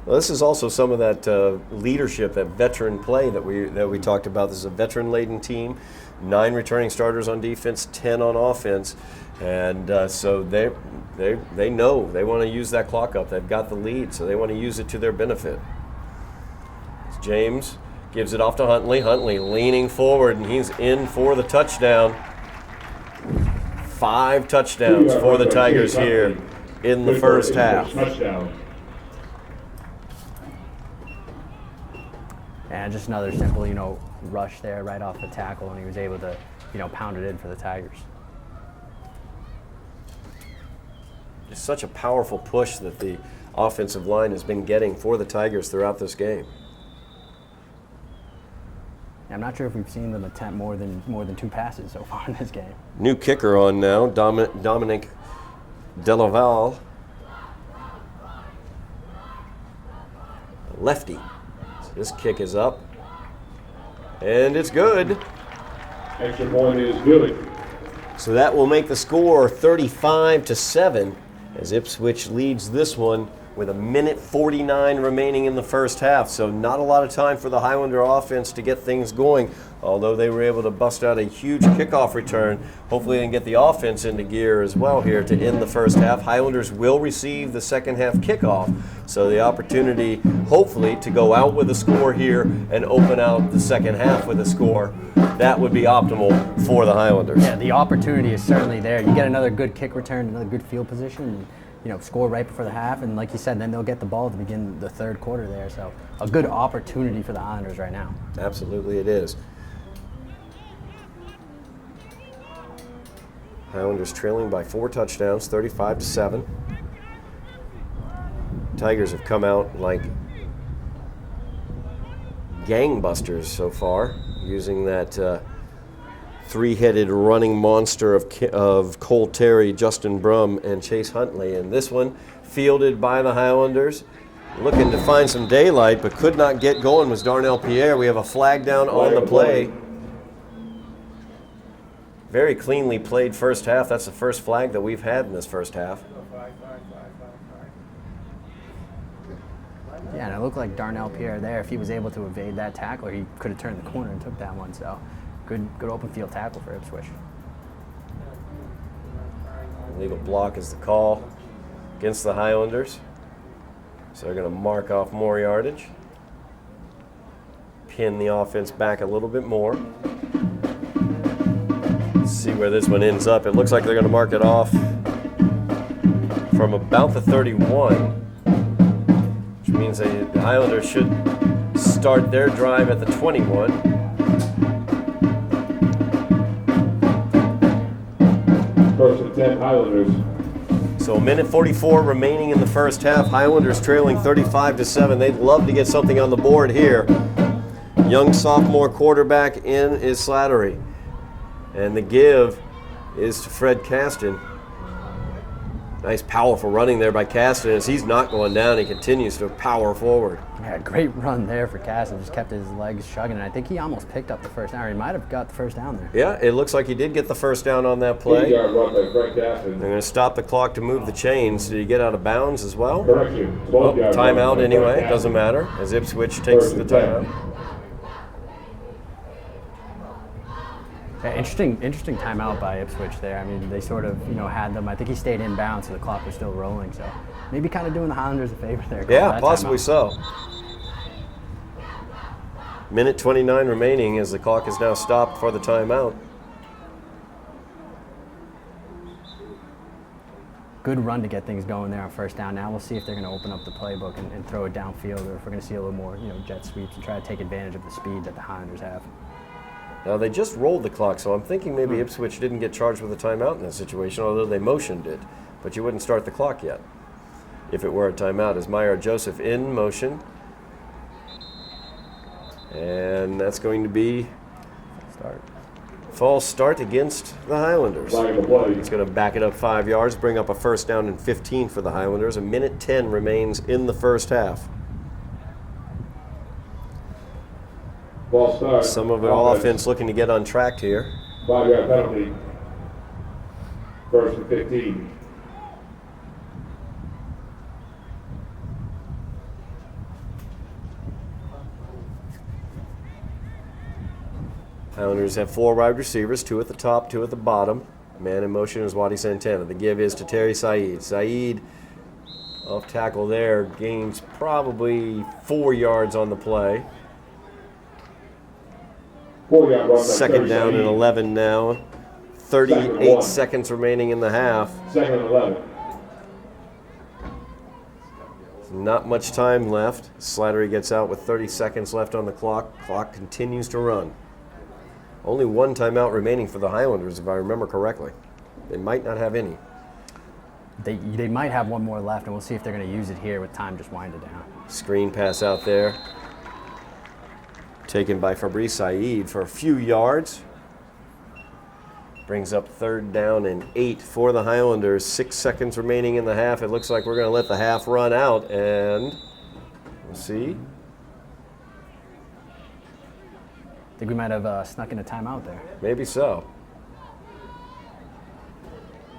Well, this is also some of that leadership, that veteran play that we talked about. This is a veteran-laden team, 9 returning starters on defense, 10 on offense, and so they know they want to use that clock up. They've got the lead, so they want to use it to their benefit. James gives it off to Huntley. Huntley leaning forward, and he's in for the touchdown. 5 touchdowns for the Tigers here in the first half. And just another simple, rush there right off the tackle, and he was able to, pound it in for the Tigers. It's such a powerful push that the offensive line has been getting for the Tigers throughout this game. I'm not sure if we've seen them attempt more than 2 passes so far in this game. New kicker on now, Dominic Delaval. Lefty. So this kick is up. And it's good. Extra point is good. So that will make the score 35-7 as Ipswich leads this one with 1:49 remaining in the first half. So not a lot of time for the Highlander offense to get things going, although they were able to bust out a huge kickoff return. Hopefully they can get the offense into gear as well here to end the first half. Highlanders will receive the second half kickoff, so the opportunity hopefully to go out with a score here and open out the second half with a score. That would be optimal for the Highlanders. Yeah, the opportunity is certainly there. You get another good kick return, another good field position, and, score right before the half, and like you said, then they'll get the ball to begin the third quarter there. So a good opportunity for the Highlanders right now. Absolutely it is. Highlanders trailing by 4 touchdowns, 35-7. Tigers have come out like gangbusters so far, using that 3-headed running monster of Cole Terry, Justin Brum, and Chase Huntley. And this one fielded by the Highlanders. Looking to find some daylight, but could not get going was Darnell Pierre. We have a flag down on the play. Very cleanly played first half. That's the first flag that we've had in this first half. Yeah, and it looked like Darnell Pierre there. If he was able to evade that tackler, he could have turned the corner and took that one. So good open field tackle for Ipswich. Illegal block is the call against the Highlanders. So they're going to mark off more yardage. pin the offense back a little bit more. Let's see where this one ends up. It looks like they're going to mark it off from about the 31, which means the Highlanders should start their drive at the 21. First and 10 Highlanders. So a minute 44 remaining in the first half. Highlanders trailing 35-7. They'd love to get something on the board here. Young sophomore quarterback in is Slattery. And the give is to Fred Caston. Nice powerful running there by Caston. As he's not going down, he continues to power forward. Yeah, great run there for Caston. Just kept his legs chugging, and I think he almost picked up the first down. Or he might have got the first down there. Yeah, it looks like he did get the first down on that play. 8-yard run by Fred Caston. They're going to stop the clock to move the chains. Did he get out of bounds as well? Correction. Oh, 12-yard timeout run by anyway. Fred Doesn't Caston. matter as Ipswich takes First the and 10. timeout. Yeah, interesting timeout by Ipswich there. I mean, they sort of, had them. I think he stayed inbounds, so the clock was still rolling. So maybe kind of doing the Highlanders a favor there. Yeah, possibly so. Minute 29 remaining as the clock is now stopped for the timeout. Good run to get things going there on first down. Now we'll see if they're going to open up the playbook and throw it downfield, or if we're going to see a little more, jet sweeps and try to take advantage of the speed that the Highlanders have. Now they just rolled the clock, so I'm thinking maybe Ipswich didn't get charged with a timeout in this situation, although they motioned it. But you wouldn't start the clock yet if it were a timeout. As Meyer Joseph in motion. And that's going to be false start against the Highlanders. It's going to back it up 5 yards, bring up a first down and 15 for the Highlanders. A minute 10 remains in the first half. Ball start. Somerville offense looking to get untracked here. 5-yard penalty. First and 15. Highlanders have 4 wide receivers, 2 at the top, 2 at the bottom. Man in motion is Wadi Santana. The give is to Terry Saeed. Saeed, off tackle there, gains probably 4 yards on the play. 4-yard run by Second Terry down Saeed. and 11 now. 38 seconds remaining in the half. Second and 11. Not much time left. Slattery gets out with 30 seconds left on the clock. Clock continues to run. Only 1 timeout remaining for the Highlanders, if I remember correctly. They might not have any. They might have 1 more left, and we'll see if they're going to use it here with time just winding down. Screen pass out there. Taken by Fabrice Saeed for a few yards. Brings up 3rd down and 8 for the Highlanders. 6 seconds remaining in the half. It looks like we're going to let the half run out, and we'll see. I think we might have snuck in a timeout there. Maybe so.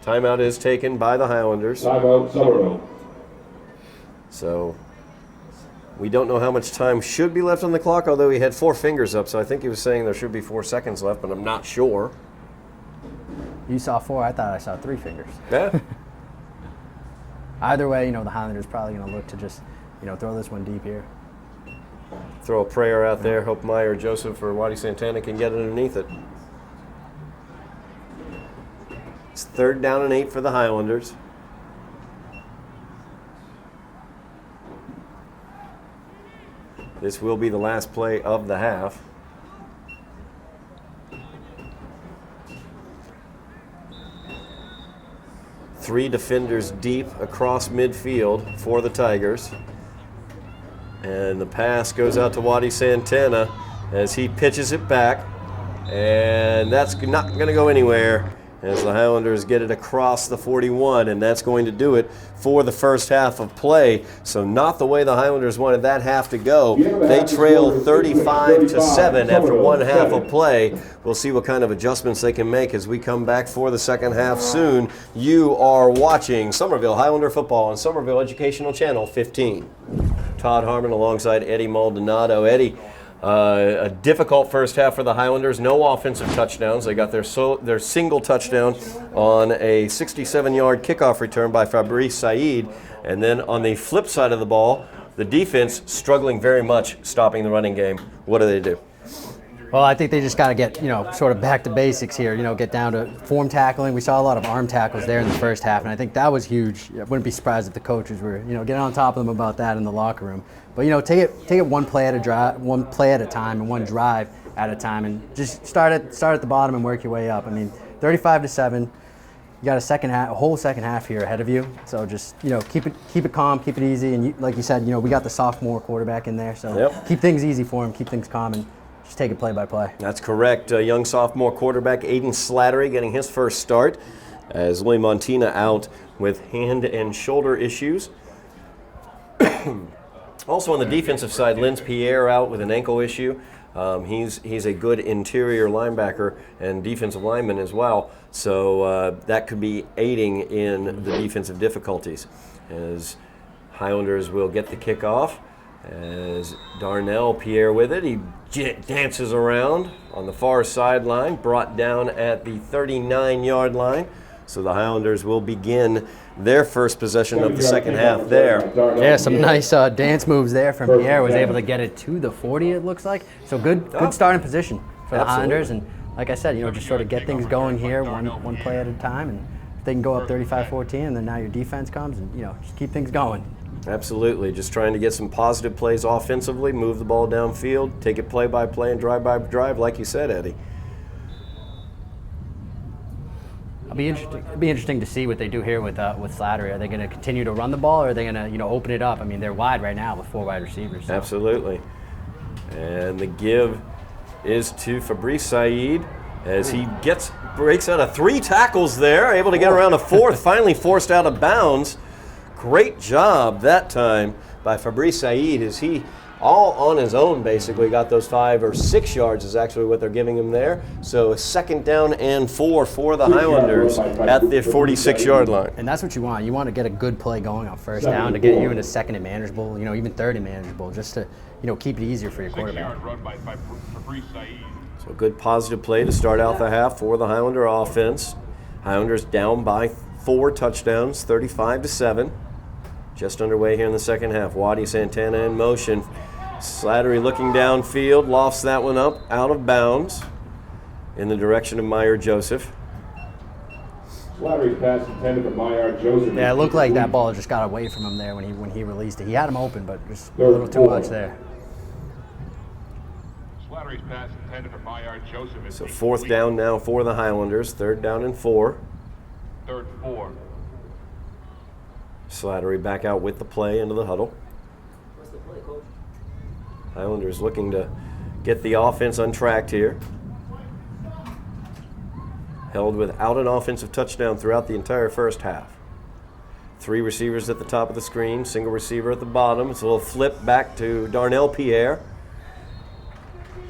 Timeout is taken by the Highlanders. Timeout, Somerville. So we don't know how much time should be left on the clock, although he had 4 fingers up, so I think he was saying there should be 4 seconds left, but I'm not sure. You saw 4, I thought I saw 3 fingers. Yeah. Either way, the Highlanders probably going to look to just, throw this one deep here. Throw a prayer out there. Hope Meyer Joseph or Wadi Santana can get underneath it. It's 3rd down and 8 for the Highlanders. This will be the last play of the half. Three defenders deep across midfield for the Tigers. And the pass goes out to Wadi Santana as he pitches it back. And that's not going to go anywhere as the Highlanders get it across the 41, and that's going to do it for the first half of play. So not the way the Highlanders wanted that half to go. They trail 35-7 after 1 half of play. We'll see what kind of adjustments they can make as we come back for the second half soon. You are watching Somerville Highlander Football on Somerville Educational Channel 15. Todd Harmon alongside Eddie Maldonado. Eddie, a difficult first half for the Highlanders. No offensive touchdowns. They got their single touchdown on a 67-yard kickoff return by Fabrice Saeed. And then on the flip side of the ball, The defense struggling very much stopping the running game. What do? Well, I think they just got to get, sort of back to basics here, get down to form tackling. We saw a lot of arm tackles there in the first half, and I think that was huge. I wouldn't be surprised if the coaches were, getting on top of them about that in the locker room. But, take it one play at a time and one drive at a time, and just start at the bottom and work your way up. I mean, 35-7. You got a whole second half here ahead of you. So just, keep it calm, keep it easy, and like you said, we got the sophomore quarterback in there, so keep things easy for him, keep things calm, and just take it play by play. That's correct. Young sophomore quarterback Aiden Slattery getting his first start as Louis Montina out with hand and shoulder issues. Also on the defensive side, Linz Pierre out with an ankle issue. He's a good interior linebacker and defensive lineman as well, so that could be aiding in the defensive difficulties. As Highlanders will get the kickoff, as Darnell Pierre with it, he dances around on the far sideline, brought down at the 39-yard line. So the Highlanders will begin their first possession of the second half there. Yeah, some nice dance moves there from Pierre. Was able to get it to the 40, it looks like. So good starting position for the Highlanders. And like I said, just sort of get things going here, one play at a time. And if they can go up 35-14, and then now your defense comes, and just keep things going. Absolutely. Just trying to get some positive plays offensively, move the ball downfield, take it play by play and drive by drive, like you said, Eddie. It'll be interesting to see what they do here with Slattery. Are they going to continue to run the ball, or are they going to open it up? I mean, they're wide right now with 4 wide receivers. So. Absolutely. And the give is to Fabrice Said as he breaks out of 3 tackles there, able to get around a 4th, finally forced out of bounds. Great job that time by Fabrice Said as he, all on his own, basically got those 5 or 6 yards is actually what they're giving him there. So a 2nd down and 4 for the Highlanders at the 46-yard line. And that's what you want. You want to get a good play going on first down to get you into 2nd and manageable, even 3rd and manageable, just to, keep it easier for your quarterback. So a good positive play to start out the half for the Highlander offense. Highlanders down by 4 touchdowns, 35-7. Just underway here in the second half. Waddy Santana in motion. Slattery looking downfield, lofts that one up, out of bounds in the direction of Meyer Joseph. Slattery's pass intended for Meyer Joseph. Yeah, it looked like that ball just got away from him there when he released it. He had him open, but just a little too much there. Slattery's pass intended for Meyer Joseph. So 4th down now for the Highlanders. 3rd down and 4. 3rd 4. Slattery back out with the play into the huddle. What's the play, Coach? Highlanders looking to get the offense untracked here. Held without an offensive touchdown throughout the entire first half. 3 receivers at the top of the screen, single receiver at the bottom. It's a little flip back to Darnell Pierre.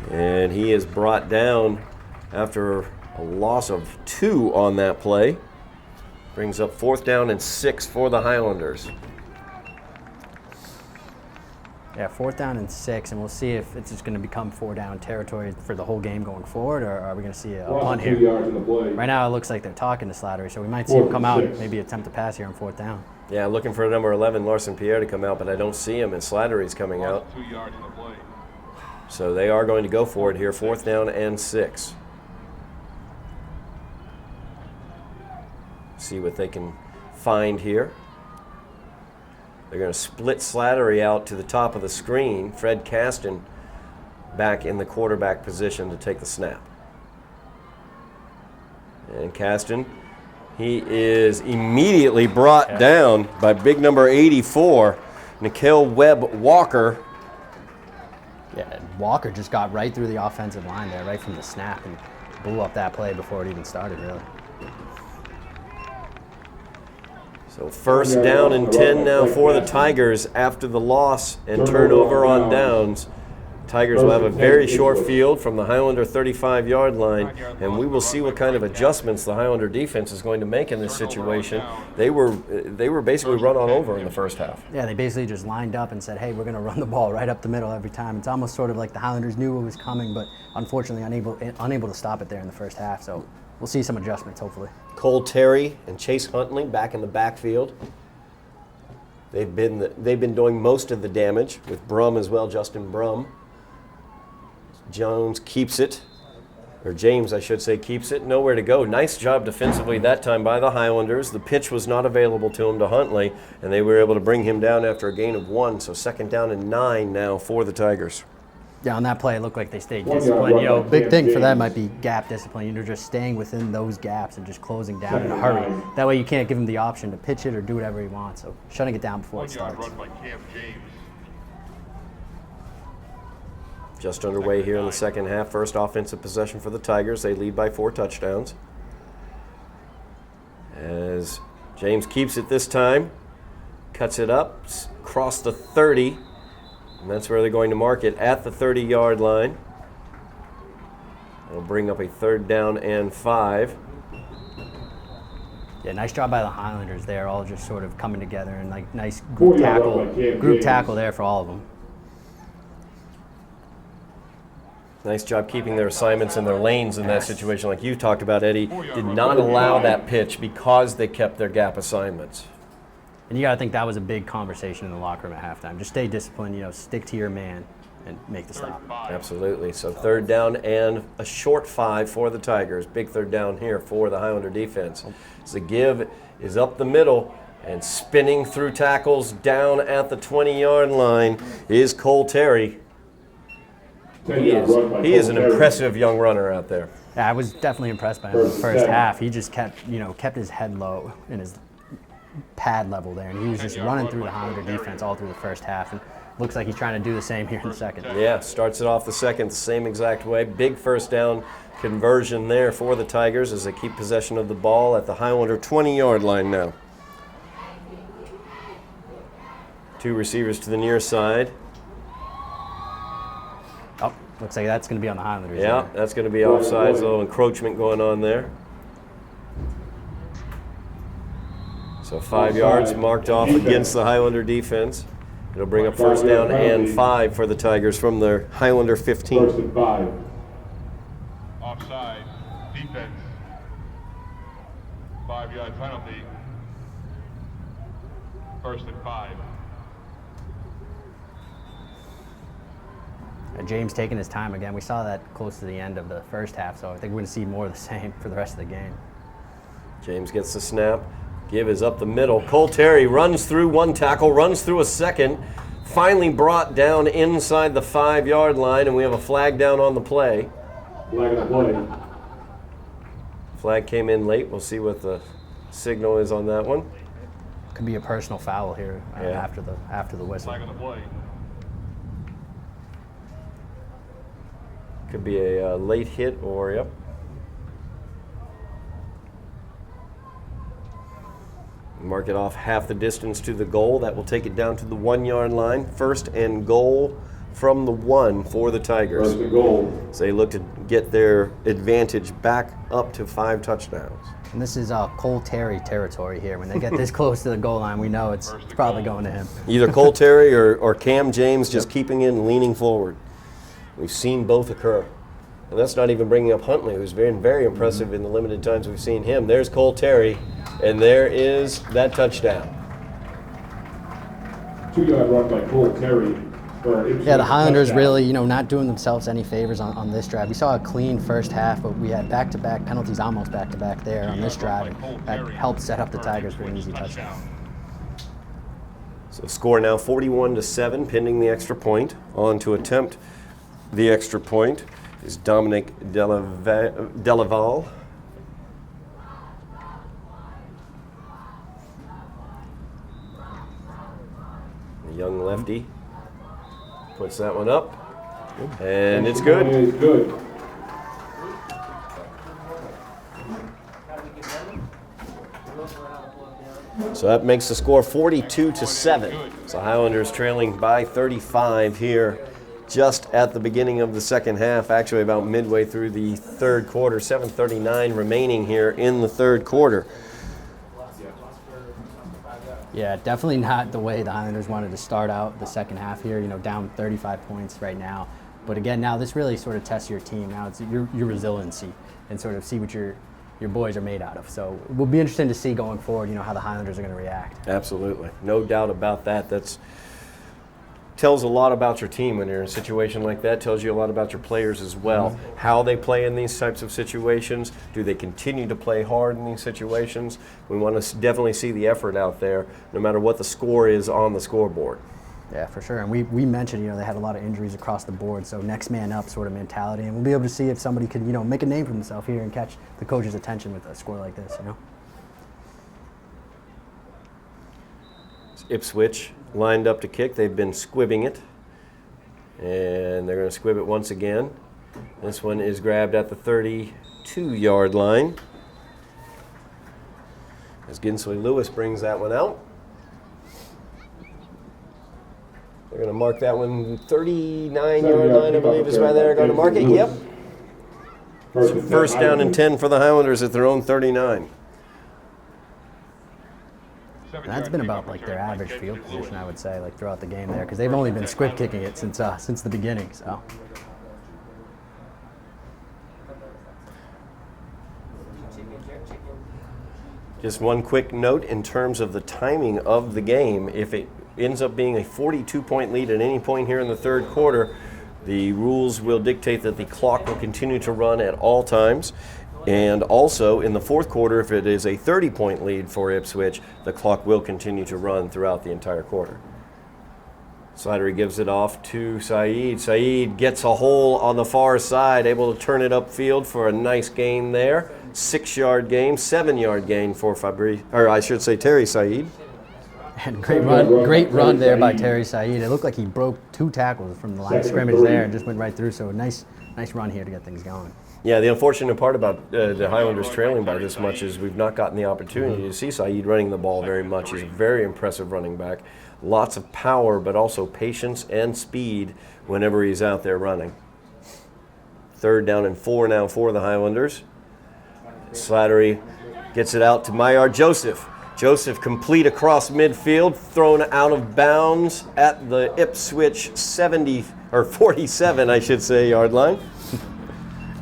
And he is brought down after a loss of 2 on that play. Brings up 4th down and 6 for the Highlanders. Yeah, 4th down and 6, and we'll see if it's just going to become 4-down territory for the whole game going forward, or are we going to see a punt here? Right now it looks like they're talking to Slattery, so we might see him come out and maybe attempt to pass here on 4th down. Yeah, looking for number 11, Larson Pierre, to come out, but I don't see him, and Slattery's coming out. 2 yards in the play. So they are going to go for it here, 4th down and 6. See what they can find here. They're going to split Slattery out to the top of the screen. Fred Caston back in the quarterback position to take the snap. And Caston, he is immediately brought down by big number 84, Nikhil Webb Walker. Yeah, Walker just got right through the offensive line there, right from the snap, and blew up that play before it even started, really. So 1st down and 10 now for the Tigers after the loss and turnover on downs. Tigers will have a very short field from the Highlander 35-yard line, and we will see what kind of adjustments the Highlander defense is going to make in this situation. They were basically run on over in the first half. Yeah, they basically just lined up and said, hey, we're going to run the ball right up the middle every time. It's almost sort of like the Highlanders knew it was coming, but unfortunately unable to stop it there in the first half. So we'll see some adjustments, hopefully. Cole Terry and Chase Huntley back in the backfield. They've been doing most of the damage with Brum as well, Justin Brum. Jones keeps it, or James, I should say, keeps it. Nowhere to go. Nice job defensively that time by the Highlanders. The pitch was not available to him to Huntley, and they were able to bring him down after a gain of 1. So 2nd down and 9 now for the Tigers. Yeah, on that play, it looked like they stayed disciplined. You know, big thing for them might be gap discipline. You know, just staying within those gaps and just closing down in a hurry. That way you can't give him the option to pitch it or do whatever he wants. So shutting it down before it starts. Just underway here in the second half. First offensive possession for the Tigers. They lead by 4 touchdowns. As James keeps it this time, cuts it up, across the 30, and that's where they're going to mark it, at the 30-yard line. It'll bring up a 3rd down and 5. Yeah, nice job by the Highlanders there, all just sort of coming together and like nice group tackle there for all of them. Nice job keeping their assignments and their lanes in that situation. Like you talked about, Eddie, did not allow that pitch because they kept their gap assignments. And you got to think that was a big conversation in the locker room at halftime. Just stay disciplined, you know, stick to your man and make the stop. Absolutely. So 3rd down and a short 5 for the Tigers. Big 3rd down here for the Highlander defense. So the give is up the middle, and spinning through tackles down at the 20-yard line is Cole Terry. He is an impressive young runner out there. Yeah, I was definitely impressed by him in the first half. He just kept his head low and his pad level there, and he was just running through the Highlander defense all through the first half, and looks like he's trying to do the same here in the second. Yeah, starts it off the second the same exact way. Big 1st down conversion there for the Tigers as they keep possession of the ball at the Highlander 20-yard line now. 2 receivers to the near side. Oh, looks like that's going to be on the Highlanders. Yeah, there. that's going to be offsides, a little encroachment going on there. So 5 yards marked off against the Highlander defense. It'll bring up 1st down and 5 for the Tigers from their Highlander 15. 1st and 5. Offside, defense, 5-yard penalty, 1st and 5. James taking his time again. We saw that close to the end of the first half, so I think we're going to see more of the same for the rest of the game. James gets the snap. Give is up the middle. Cole Terry runs through 1 tackle, runs through a 2nd, finally brought down inside the 5-yard line, and we have a flag down on the play. Flag on the play. Flag came in late. We'll see what the signal is on that one. Could be a personal foul here after the whistle. Flag on the play. Could be a late hit or, yep. Mark it off half the distance to the goal. That will take it down to the 1-yard line. 1st and goal from the 1 for the Tigers. 1st and goal. So they look to get their advantage back up to 5 touchdowns. And this is Cole Terry territory here. When they get this close to the goal line, we know it's probably going to him. Either Cole Terry or Cam James just keeping in and leaning forward. We've seen both occur. And that's not even bringing up Huntley, who's been very impressive in the limited times we've seen him. There's Cole Terry, and there is that touchdown. 2-yard run by Cole Terry. Yeah, the Highlanders really, not doing themselves any favors on this drive. We saw a clean first half, but we had back-to-back penalties, almost back-to-back there on this drive. That helped set up the Tigers for an easy touchdown. So score now 41-7, pending the extra point. On to attempt the extra point is Dominic Delaval. The young lefty puts that one up, and it's good. It's good. So that makes the score 42-7. So Highlanders trailing by 35 here just at the beginning of the second half, actually about midway through the third quarter, 7:39 remaining here in the third quarter. Yeah, definitely not the way the Highlanders wanted to start out the second half here, down 35 points right now. But again, now this really sort of tests your team. Now it's your resiliency and sort of see what you're your boys are made out of. So it will be interesting to see going forward, how the Highlanders are going to react. Absolutely. No doubt about that. That's tells a lot about your team when you're in a situation like that. Tells you a lot about your players as well. How they play in these types of situations. Do they continue to play hard in these situations? We want to definitely see the effort out there, no matter what the score is on the scoreboard. Yeah, for sure. And we mentioned, they had a lot of injuries across the board, so next man up sort of mentality. And we'll be able to see if somebody could, make a name for themselves here and catch the coach's attention with a score like this, Ipswich lined up to kick. They've been squibbing it, and they're going to squib it once again. This one is grabbed at the 32-yard line as Ginsley Lewis brings that one out. They're going to mark that one 39-yard line, I believe is right there. Going to mark it. Yep. First down and 10 for the Highlanders at their own 39. That's been about their average field position, I would say, throughout the game there, because they've only been squib kicking it since the beginning. So. Just one quick note in terms of the timing of the game. If it ends up being a 42-point lead at any point here in the third quarter, the rules will dictate that the clock will continue to run at all times. And also, in the fourth quarter, if it is a 30-point lead for Ipswich, the clock will continue to run throughout the entire quarter. Slattery gives it off to Saeed. Saeed gets a hole on the far side, able to turn it upfield for a nice gain there. 6-yard gain, 7-yard gain for Terry Saeed. And great run there by Terry Saeed. It looked like he broke 2 tackles from the line of scrimmage there and just went right through. So nice run here to get things going. Yeah, the unfortunate part about the Highlanders trailing by this much is we've not gotten the opportunity to see Saeed running the ball very much. He's a very impressive running back. Lots of power, but also patience and speed whenever he's out there running. 3rd down and 4 now for the Highlanders. Slattery gets it out to Mayar Joseph. Joseph complete across midfield, thrown out of bounds at the Ipswich 47, I should say, yard line.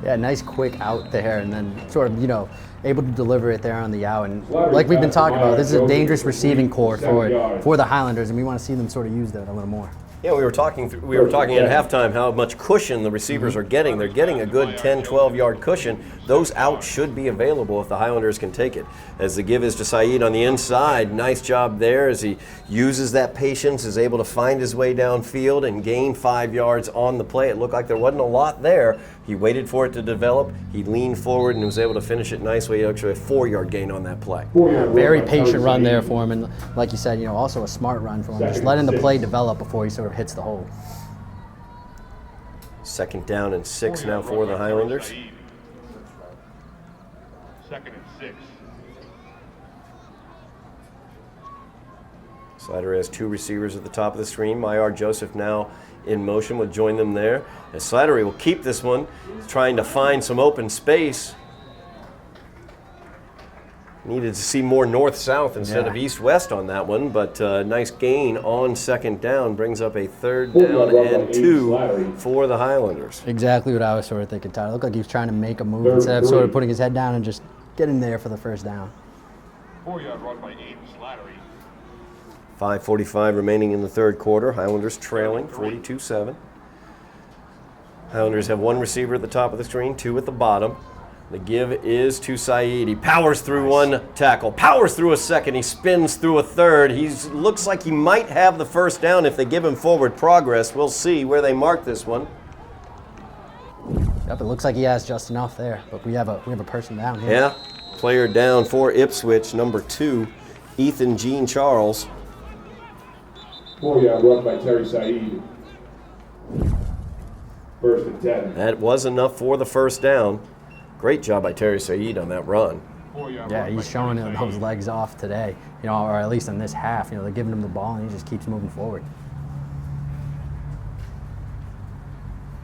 Yeah, nice quick out there, and then sort of, able to deliver it there on the out. And like we've been talking about, this is a dangerous receiving core for the Highlanders, and we want to see them sort of use that a little more. Yeah, we were talking at halftime how much cushion the receivers are getting. They're getting a good 10, 12-yard cushion. Those outs should be available if the Highlanders can take it. As the give is to Saeed on the inside. Nice job there as he uses that patience, is able to find his way downfield and gain 5 yards on the play. It looked like there wasn't a lot there. He waited for it to develop. He leaned forward and was able to finish it nicely. Actually, a 4-yard gain on that play. Very patient run there for him, and like you said, also a smart run for him. Just letting the play develop before he sort of hits the hole. 2nd down and 6 now for the Highlanders. 2nd and 6. Slattery has 2 receivers at the top of the screen. Mayar Joseph now in motion will join them there. And Slattery will keep this one. He's trying to find some open space. Needed to see more north-south instead of east-west on that one, but nice gain on 2nd down. Brings up a 3rd down and 2 for the Highlanders. Exactly what I was sort of thinking, Tyler. It looked like he was trying to make a move instead of sort of putting his head down and just getting there for the first down. 4-yard run by Aiden Slattery. 5:45 remaining in the third quarter. Highlanders trailing 42-7. Highlanders have 1 receiver at the top of the screen, 2 at the bottom. The give is to Saeed. He powers through 1 tackle, powers through a 2nd. He spins through a 3rd. He looks like he might have the first down if they give him forward progress. We'll see where they mark this one. Yep, it looks like he has just enough there, but we have a person down here. Yeah, player down for Ipswich, number 2, Ethan Jean Charles. 4-yard run by Terry Saeed. 1st and 10. That was enough for the first down. Great job by Terry Saeed on that run. Yeah, he's showing those legs off today, or at least in this half. They're giving him the ball, and he just keeps moving forward.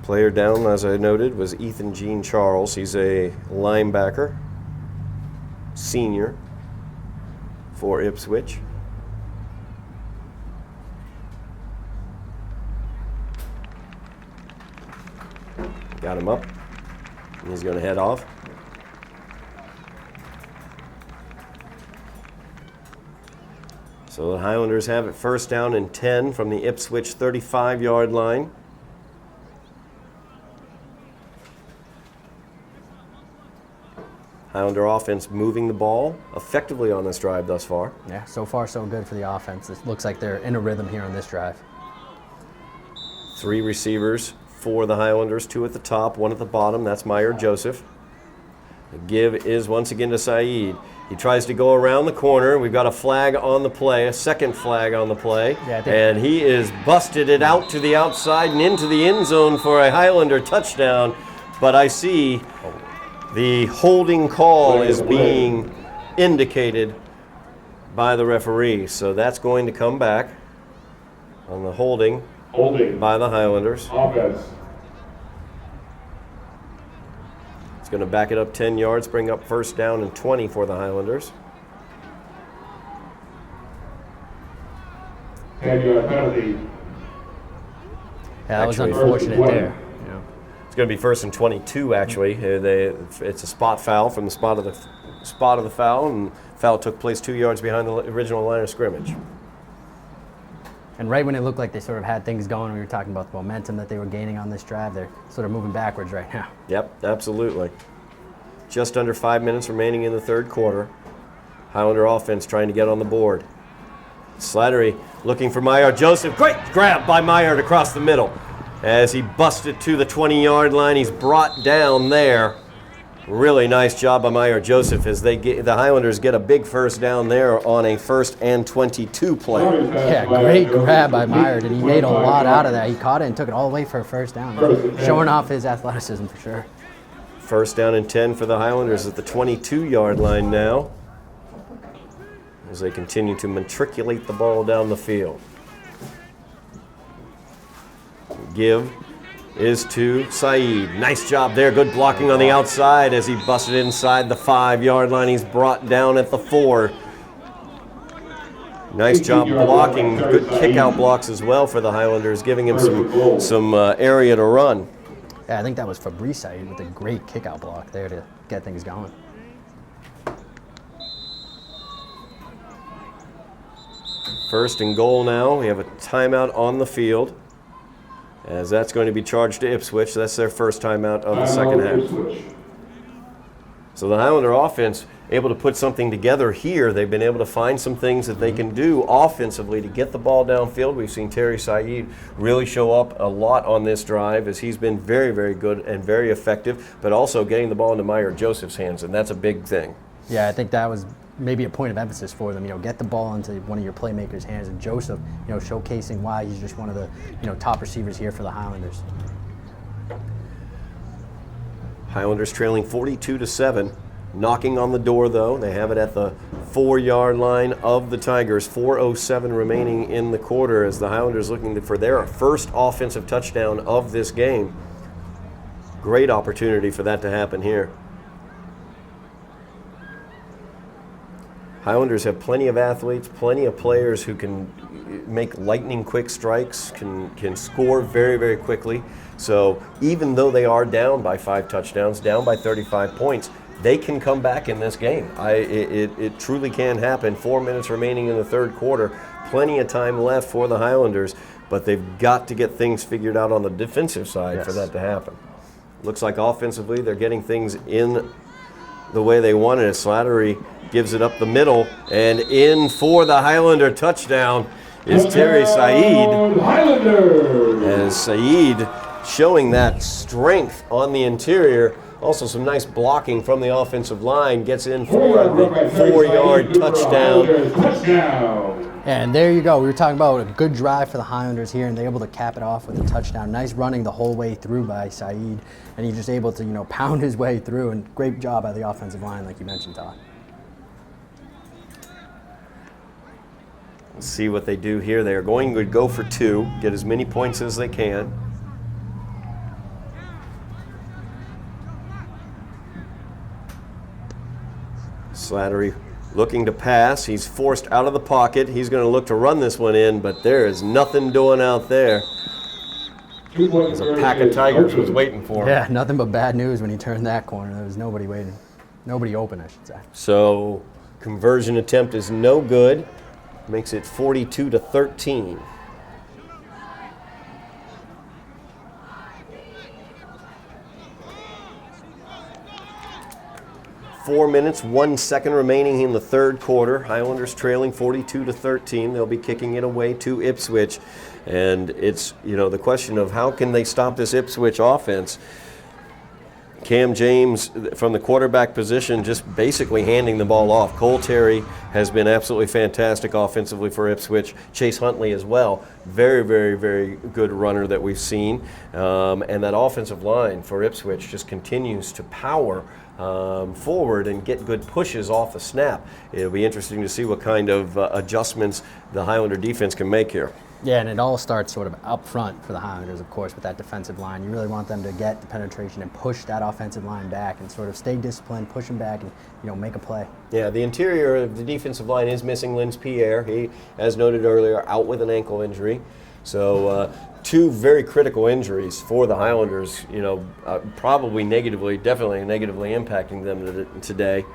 Player down, as I noted, was Ethan Jean Charles. He's a linebacker, senior for Ipswich. Got him up. And he's going to head off. So the Highlanders have it first down and 10 from the Ipswich 35-yard line. Highlander offense moving the ball effectively on this drive thus far. Yeah, so far so good for the offense. It looks like they're in a rhythm here on this drive. 3 receivers for the Highlanders, 2 at the top, 1 at the bottom. That's Meyer Joseph. The give is once again to Saeed. He tries to go around the corner. We've got a flag on the play, a second flag on the play. Yeah, and he is busted it out to the outside and into the end zone for a Highlander touchdown. But I see the holding call is being indicated by the referee. So that's going to come back on the holding by the Highlanders. Offense. It's going to back it up 10 yards, bring up first down and 20 for the Highlanders. 10-yard penalty. Yeah, that was Actually, unfortunate there. Yeah. It's going to be first and 22 actually. It's a spot foul from the spot of the foul, and foul took place 2 yards behind the original line of scrimmage. And right when it looked like they sort of had things going, we were talking about the momentum that they were gaining on this drive, they're sort of moving backwards right now. Yep, absolutely. Just under 5 minutes remaining in the third quarter. Highlander offense trying to get on the board. Slattery looking for Meyer Joseph. Great grab by Meyer to cross the middle. As he busted to the 20-yard line, he's brought down there. Really nice job by Meyer Joseph as the Highlanders get a big first down there on a 1st and 22 play. Yeah, great grab by Meyer, and he made a lot out of that. He caught it and took it all the way for a first down, showing off his athleticism for sure. First down and 10 for the Highlanders at the 22-yard line now, as they continue to matriculate the ball down the field. Give is to Saeed. Nice job there. Good blocking on the outside as he busted inside the 5-yard line. He's brought down at the 4. Nice job blocking. Good kick-out blocks as well for the Highlanders, giving him some area to run. Yeah, I think that was Fabrice Saeed with a great kick-out block there to get things going. First and goal now. We have a timeout on the field, as that's going to be charged to Ipswich. That's their first timeout of the second half. So the Highlander offense able to put something together here. They've been able to find some things that they can do offensively to get the ball downfield. We've seen Terry Saeed really show up a lot on this drive, as he's been very, very good and very effective, but also getting the ball into Meyer Joseph's hands, and that's a big thing. Yeah, I think that was maybe a point of emphasis for them. Get the ball into one of your playmakers' hands, and Joseph, showcasing why he's just one of the, top receivers here for the Highlanders. Highlanders trailing 42-7. Knocking on the door, though. They have it at the 4-yard line of the Tigers. 4:07 remaining in the quarter, as the Highlanders looking for their first offensive touchdown of this game. Great opportunity for that to happen here. Highlanders have plenty of athletes, plenty of players who can make lightning quick strikes, can score very, very quickly. So even though they are down by 5 touchdowns, down by 35 points, they can come back in this game. It truly can happen. 4 minutes remaining in the third quarter. Plenty of time left for the Highlanders, but they've got to get things figured out on the defensive side for that to happen. Looks like offensively they're getting things in the way they wanted it. Slattery gives it up the middle, and in for the Highlander touchdown is Terry Saeed. As Saeed showing that strength on the interior. Also some nice blocking from the offensive line. Gets in for the 4-yard touchdown. And there you go. We were talking about a good drive for the Highlanders here, and they're able to cap it off with a touchdown. Nice running the whole way through by Saeed, and he's just able to, pound his way through, and great job by the offensive line, like you mentioned, Todd. Let's see what they do here. They are going to go for 2, get as many points as they can. Slattery looking to pass. He's forced out of the pocket. He's going to look to run this one in, but there is nothing doing out there. There's a pack of Tigers was waiting for him. Yeah, nothing but bad news when he turned that corner. There was nobody waiting. Nobody open, I should say. So conversion attempt is no good. makes it 42-13. 4 minutes, 1 second remaining in the third quarter. Highlanders trailing 42-13. They'll be kicking it away to Ipswich. And it's, the question of how can they stop this Ipswich offense? Cam James from the quarterback position just basically handing the ball off. Cole Terry has been absolutely fantastic offensively for Ipswich. Chase Huntley as well. Very, very, very good runner that we've seen. And that offensive line for Ipswich just continues to power forward and get good pushes off the snap. It'll be interesting to see what kind of adjustments the Highlander defense can make here. Yeah, and it all starts sort of up front for the Highlanders, of course, with that defensive line. You really want them to get the penetration and push that offensive line back and sort of stay disciplined, push them back, and make a play. Yeah, the interior of the defensive line is missing Linz Pierre. He, as noted earlier, out with an ankle injury. So two very critical injuries for the Highlanders, probably definitely negatively impacting them today.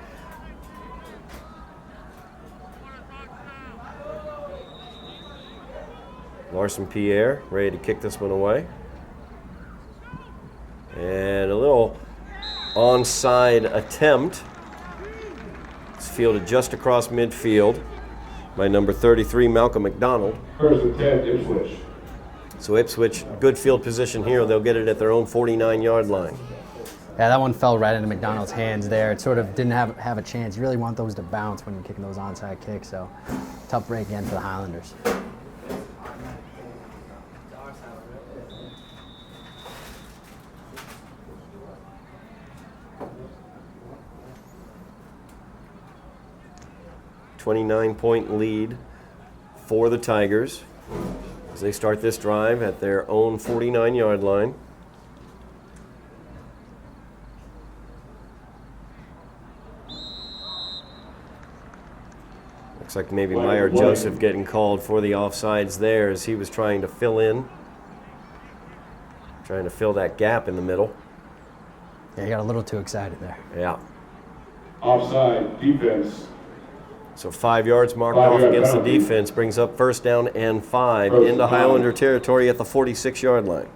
Larson Pierre ready to kick this one away. And a little onside attempt. It's fielded just across midfield by number 33, Malcolm McDonald. First and 10, Ipswich. So Ipswich, good field position here. They'll get it at their own 49-yard line. Yeah, that one fell right into McDonald's hands there. It sort of didn't have a chance. You really want those to bounce when you're kicking those onside kicks. So tough break again for the Highlanders. .9-point lead for the Tigers as they start this drive at their own 49-yard line. Looks like maybe Meyer Joseph getting called for the offsides there as he was trying to fill that gap in the middle. Yeah, he got a little too excited there. Yeah. Offside, defense. So 5 yards marked off against the defense brings up first down and 5 into Highlander territory at the 46-yard line.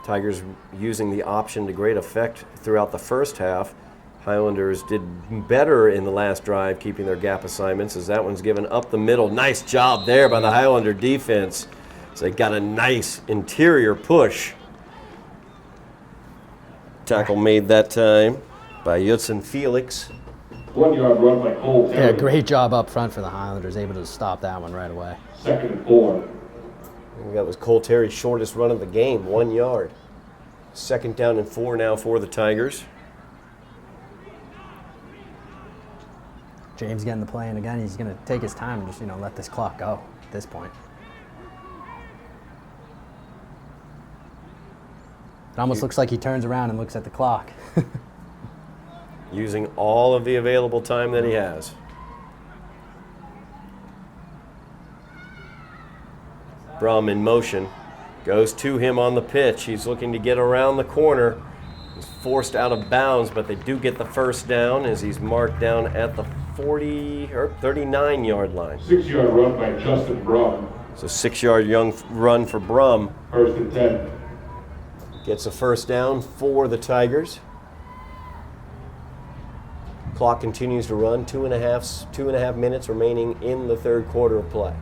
Tigers using the option to great effect throughout the first half. Highlanders did better in the last drive, keeping their gap assignments as that one's given up the middle. Nice job there by the Highlander defense. So they got a nice interior push. Tackle made that time by Judson Felix. 1 yard run by Cole Terry. Yeah, great job up front for the Highlanders, able to stop that one right away. Second and 4. That was Cole Terry's shortest run of the game, 1 yard. Second down and 4 now for the Tigers. James getting the play, and again, he's going to take his time and just, let this clock go at this point. It almost looks like he turns around and looks at the clock. Using all of the available time that he has. Brum in motion. Goes to him on the pitch. He's looking to get around the corner. He's forced out of bounds, but they do get the first down as he's marked down at the 39-yard line. 6 yard run by Justin Brum. So 6 yard run for Brum. First and 10. Gets a first down for the Tigers. Clock continues to run. 2.5 minutes remaining in the third quarter of play.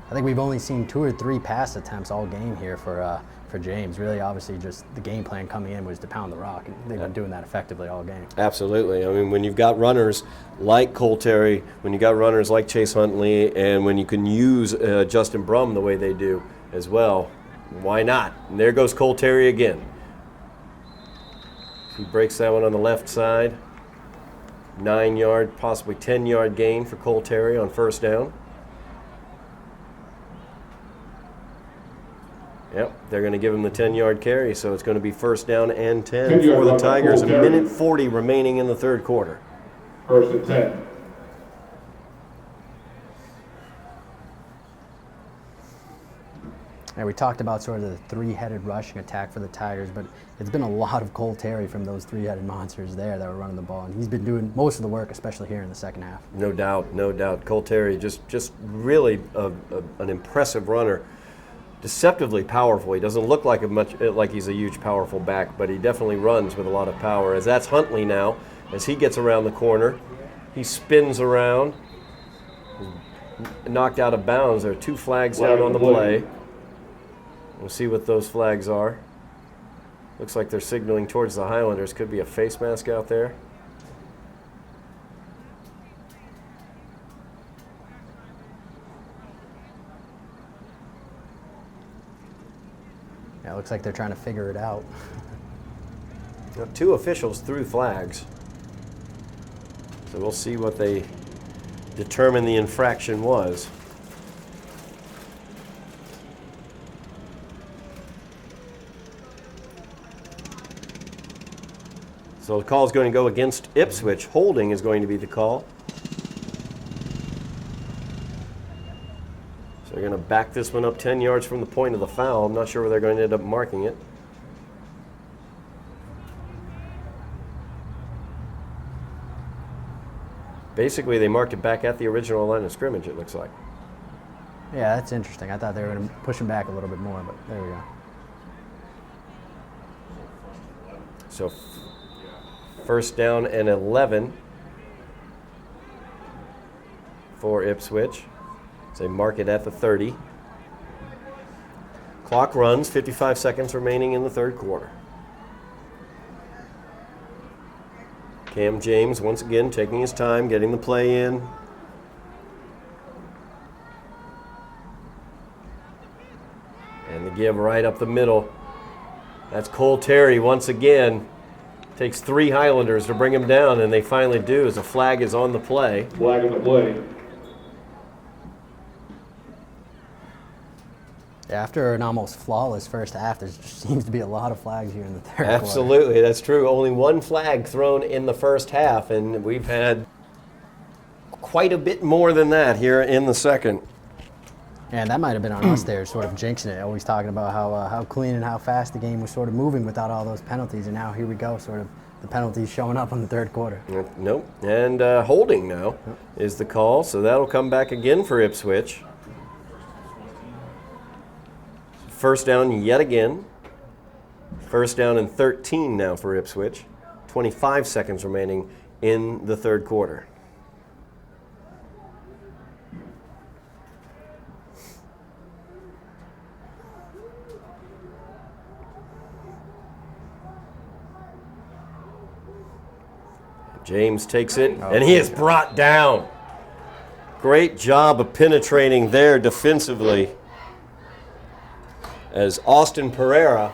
I think we've only seen 2 or 3 pass attempts all game here for James. Really, obviously, just the game plan coming in was to pound the rock, and they've been doing that effectively all game. Absolutely. I mean, when you've got runners like Cole Terry, when you've got runners like Chase Huntley, and when you can use Justin Brum the way they do as well, why not? And there goes Cole Terry again. He breaks that one on the left side. 9 yard, possibly 10 yard gain for Cole Terry on first down. Yep, They're going to give him the 10-yard carry, so it's going to be first down and 10 10-yard for the run by Tigers. A Cole Terry. minute 40 remaining in the third quarter. First and 10. Yeah, we talked about sort of the three-headed rushing attack for the Tigers, but it's been a lot of Cole Terry from those three-headed monsters there that were running the ball, and he's been doing most of the work, especially here in the second half. No doubt, no doubt. Cole Terry just really an impressive runner. Deceptively powerful. He doesn't look like he's a huge, powerful back, but he definitely runs with a lot of power. As that's Huntley now, as he gets around the corner, he spins around, knocked out of bounds. There are 2 flags down on the play. We'll see what those flags are. Looks like they're signaling towards the Highlanders. Could be a face mask out there. Yeah, it looks like they're trying to figure it out. Now, 2 officials threw flags. So we'll see what they determine the infraction was. So the call is going to go against Ipswich. Holding is going to be the call. So they're going to back this one up 10 yards from the point of the foul. I'm not sure where they're going to end up marking it. Basically, they marked it back at the original line of scrimmage, it looks like. Yeah, that's interesting. I thought they were going to push him back a little bit more, but there we go. So first down and 11 for Ipswich. So they mark it at the 30. Clock runs, 55 seconds remaining in the third quarter. Cam James once again taking his time, getting the play in. And the give right up the middle. That's Cole Terry once again. Takes 3 Highlanders to bring him down, and they finally do as a flag is on the play. Flag on the play. Yeah, after an almost flawless first half, there just seems to be a lot of flags here in the third quarter. Absolutely, that's true. Only 1 flag thrown in the first half, and we've had quite a bit more than that here in the second. And that might have been on us there, sort of jinxing it, always talking about how clean and how fast the game was sort of moving without all those penalties. And now here we go, sort of the penalties showing up in the third quarter. Nope. And holding now is the call, so that'll come back again for Ipswich. First down yet again. First down and 13 now for Ipswich. 25 seconds remaining in the third quarter. James takes it, and he is brought down. Great job of penetrating there defensively as Austin Pereira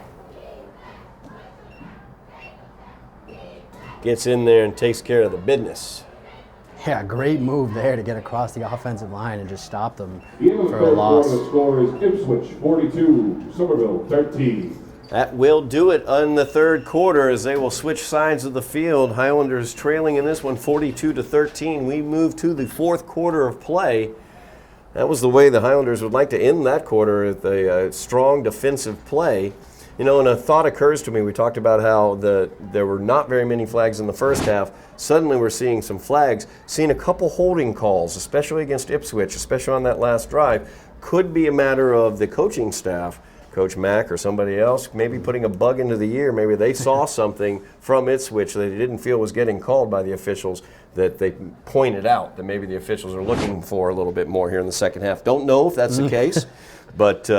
gets in there and takes care of the business. Yeah, great move there to get across the offensive line and just stop them In the for a third loss. quarter, the score is Ipswich 42, Somerville 13. That will do it on the third quarter as they will switch sides of the field. Highlanders trailing in this one 42-13. We move to the fourth quarter of play. That was the way the Highlanders would like to end that quarter with a strong defensive play. You know, and a thought occurs to me. We talked about how there were not very many flags in the first half. Suddenly we're seeing some flags, seeing a couple holding calls, especially against Ipswich, especially on that last drive. Could be a matter of the coaching staff, Coach Mack or somebody else, maybe putting a bug into the ear. Maybe they saw something from Ipswich that they didn't feel was getting called by the officials that they pointed out that maybe the officials are looking for a little bit more here in the second half. Don't know if that's the case, but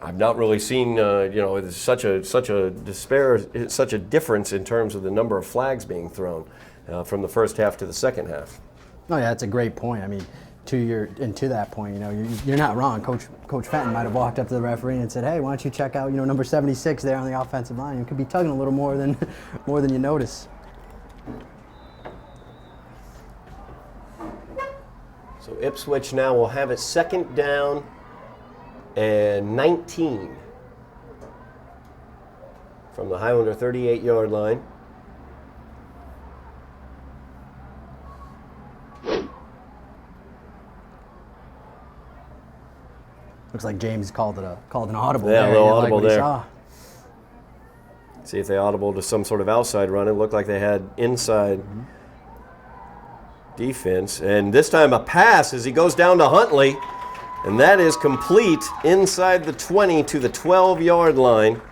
I've not really seen such a difference in terms of the number of flags being thrown from the first half to the second half. Oh yeah, that's a great point. I mean, to that point, you know, you're not wrong. Coach Fenton might have walked up to the referee and said, "Hey, why don't you check out, number 76 there on the offensive line? You could be tugging a little more than you notice." So Ipswich now will have it second down and 19 from the Highlander 38-yard line. Looks like James called an audible Yeah, there. a little You like audible what he there. saw. See if they audible to some sort of outside run. It looked like they had inside defense. And this time a pass as he goes down to Huntley. And that is complete inside the 20 to the 12-yard line.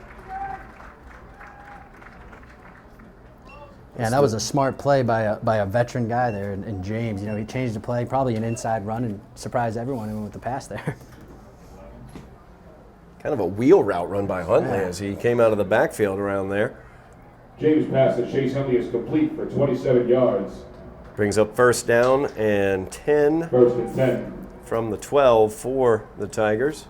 Yeah, that was a smart play by a veteran guy there in James. You know, he changed the play, probably an inside run, and surprised everyone and went with the pass there. Kind of a wheel route run by Huntley Yeah. as he came out of the backfield around there. James' pass to Chase Huntley is complete for 27 yards. Brings up first down and 10 First and 10. from the 12 for the Tigers.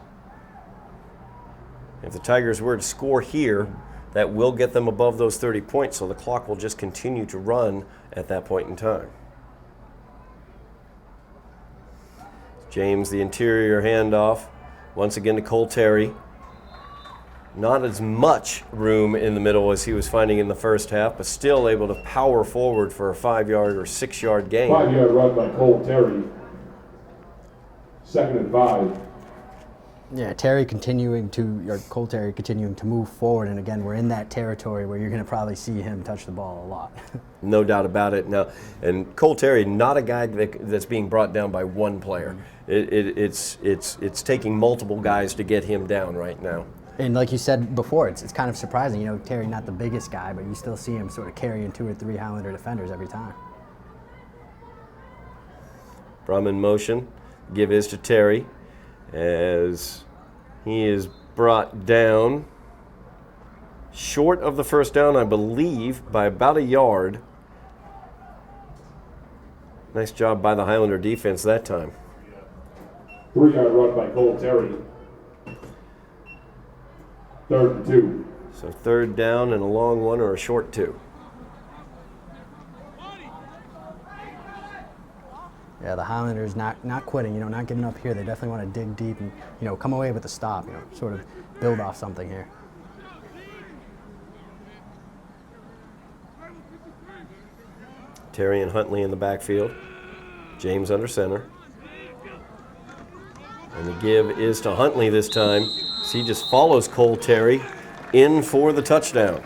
If the Tigers were to score here, that will get them above those 30 points, so the clock will just continue to run at that point in time. James, the interior handoff, once again to Cole Terry. Not as much room in the middle as he was finding in the first half, but still able to power forward for a 5-yard or 6-yard gain. 5-yard run by Cole Terry. Second and 5. Yeah, Cole Terry continuing to move forward, and again, we're in that territory where you're going to probably see him touch the ball a lot. No doubt about it. Now, and Cole Terry, not a guy that's being brought down by one player. It's taking multiple guys to get him down right now. And like you said before, it's kind of surprising. You know, Terry not the biggest guy, but you still see him sort of carrying 2 or 3 Highlander defenders every time. Brum in motion. Give is to Terry as he is brought down short of the first down, I believe, by about a yard. Nice job by the Highlander defense that time. 3-yard run by Cole Terry. Third and 2. So third down and a long one or a short 2. Yeah, the Highlanders not quitting, you know, not giving up here. They definitely want to dig deep and, you know, come away with a stop, you know, sort of build off something here. Terry and Huntley in the backfield. James under center. And the give is to Huntley this time. So he just follows Cole Terry in for the touchdown.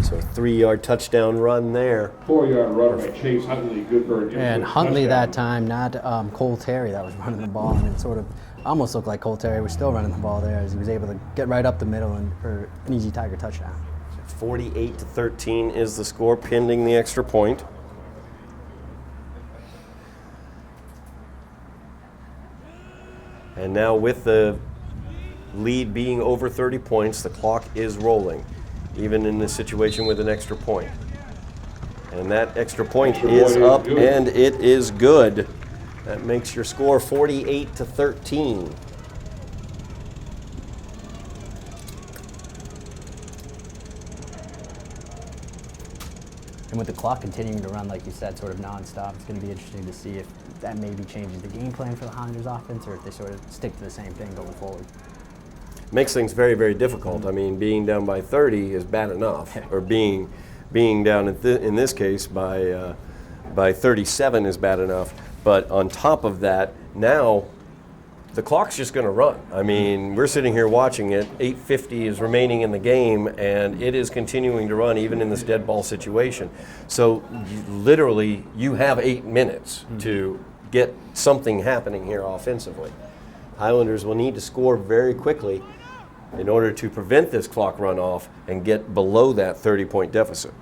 So a 3-yard touchdown run there. 4-yard run by Chase Huntley. Good for an And Huntley touchdown. that time, not Cole Terry that was running the ball, and it sort of almost looked like Cole Terry was still running the ball there as he was able to get right up the middle and for an easy Tiger touchdown. 48-13 is the score, pending the extra point. And now with the lead being over 30 points, the clock is rolling, even in this situation with an extra point. And that extra point is up, and it is good. That makes your score 48-13. And with the clock continuing to run, like you said, sort of nonstop, it's going to be interesting to see if that maybe changes the game plan for the Highlanders offense or if they sort of stick to the same thing going forward. Makes things very, very difficult. I mean, being down by 30 is bad enough, or being down in this case by 37 is bad enough. But on top of that, now the clock's just going to run. I mean, we're sitting here watching it. 8:50 is remaining in the game, and it is continuing to run even in this dead ball situation. So literally, you have 8 minutes to get something happening here offensively. Highlanders will need to score very quickly in order to prevent this clock runoff and get below that 30-point deficit.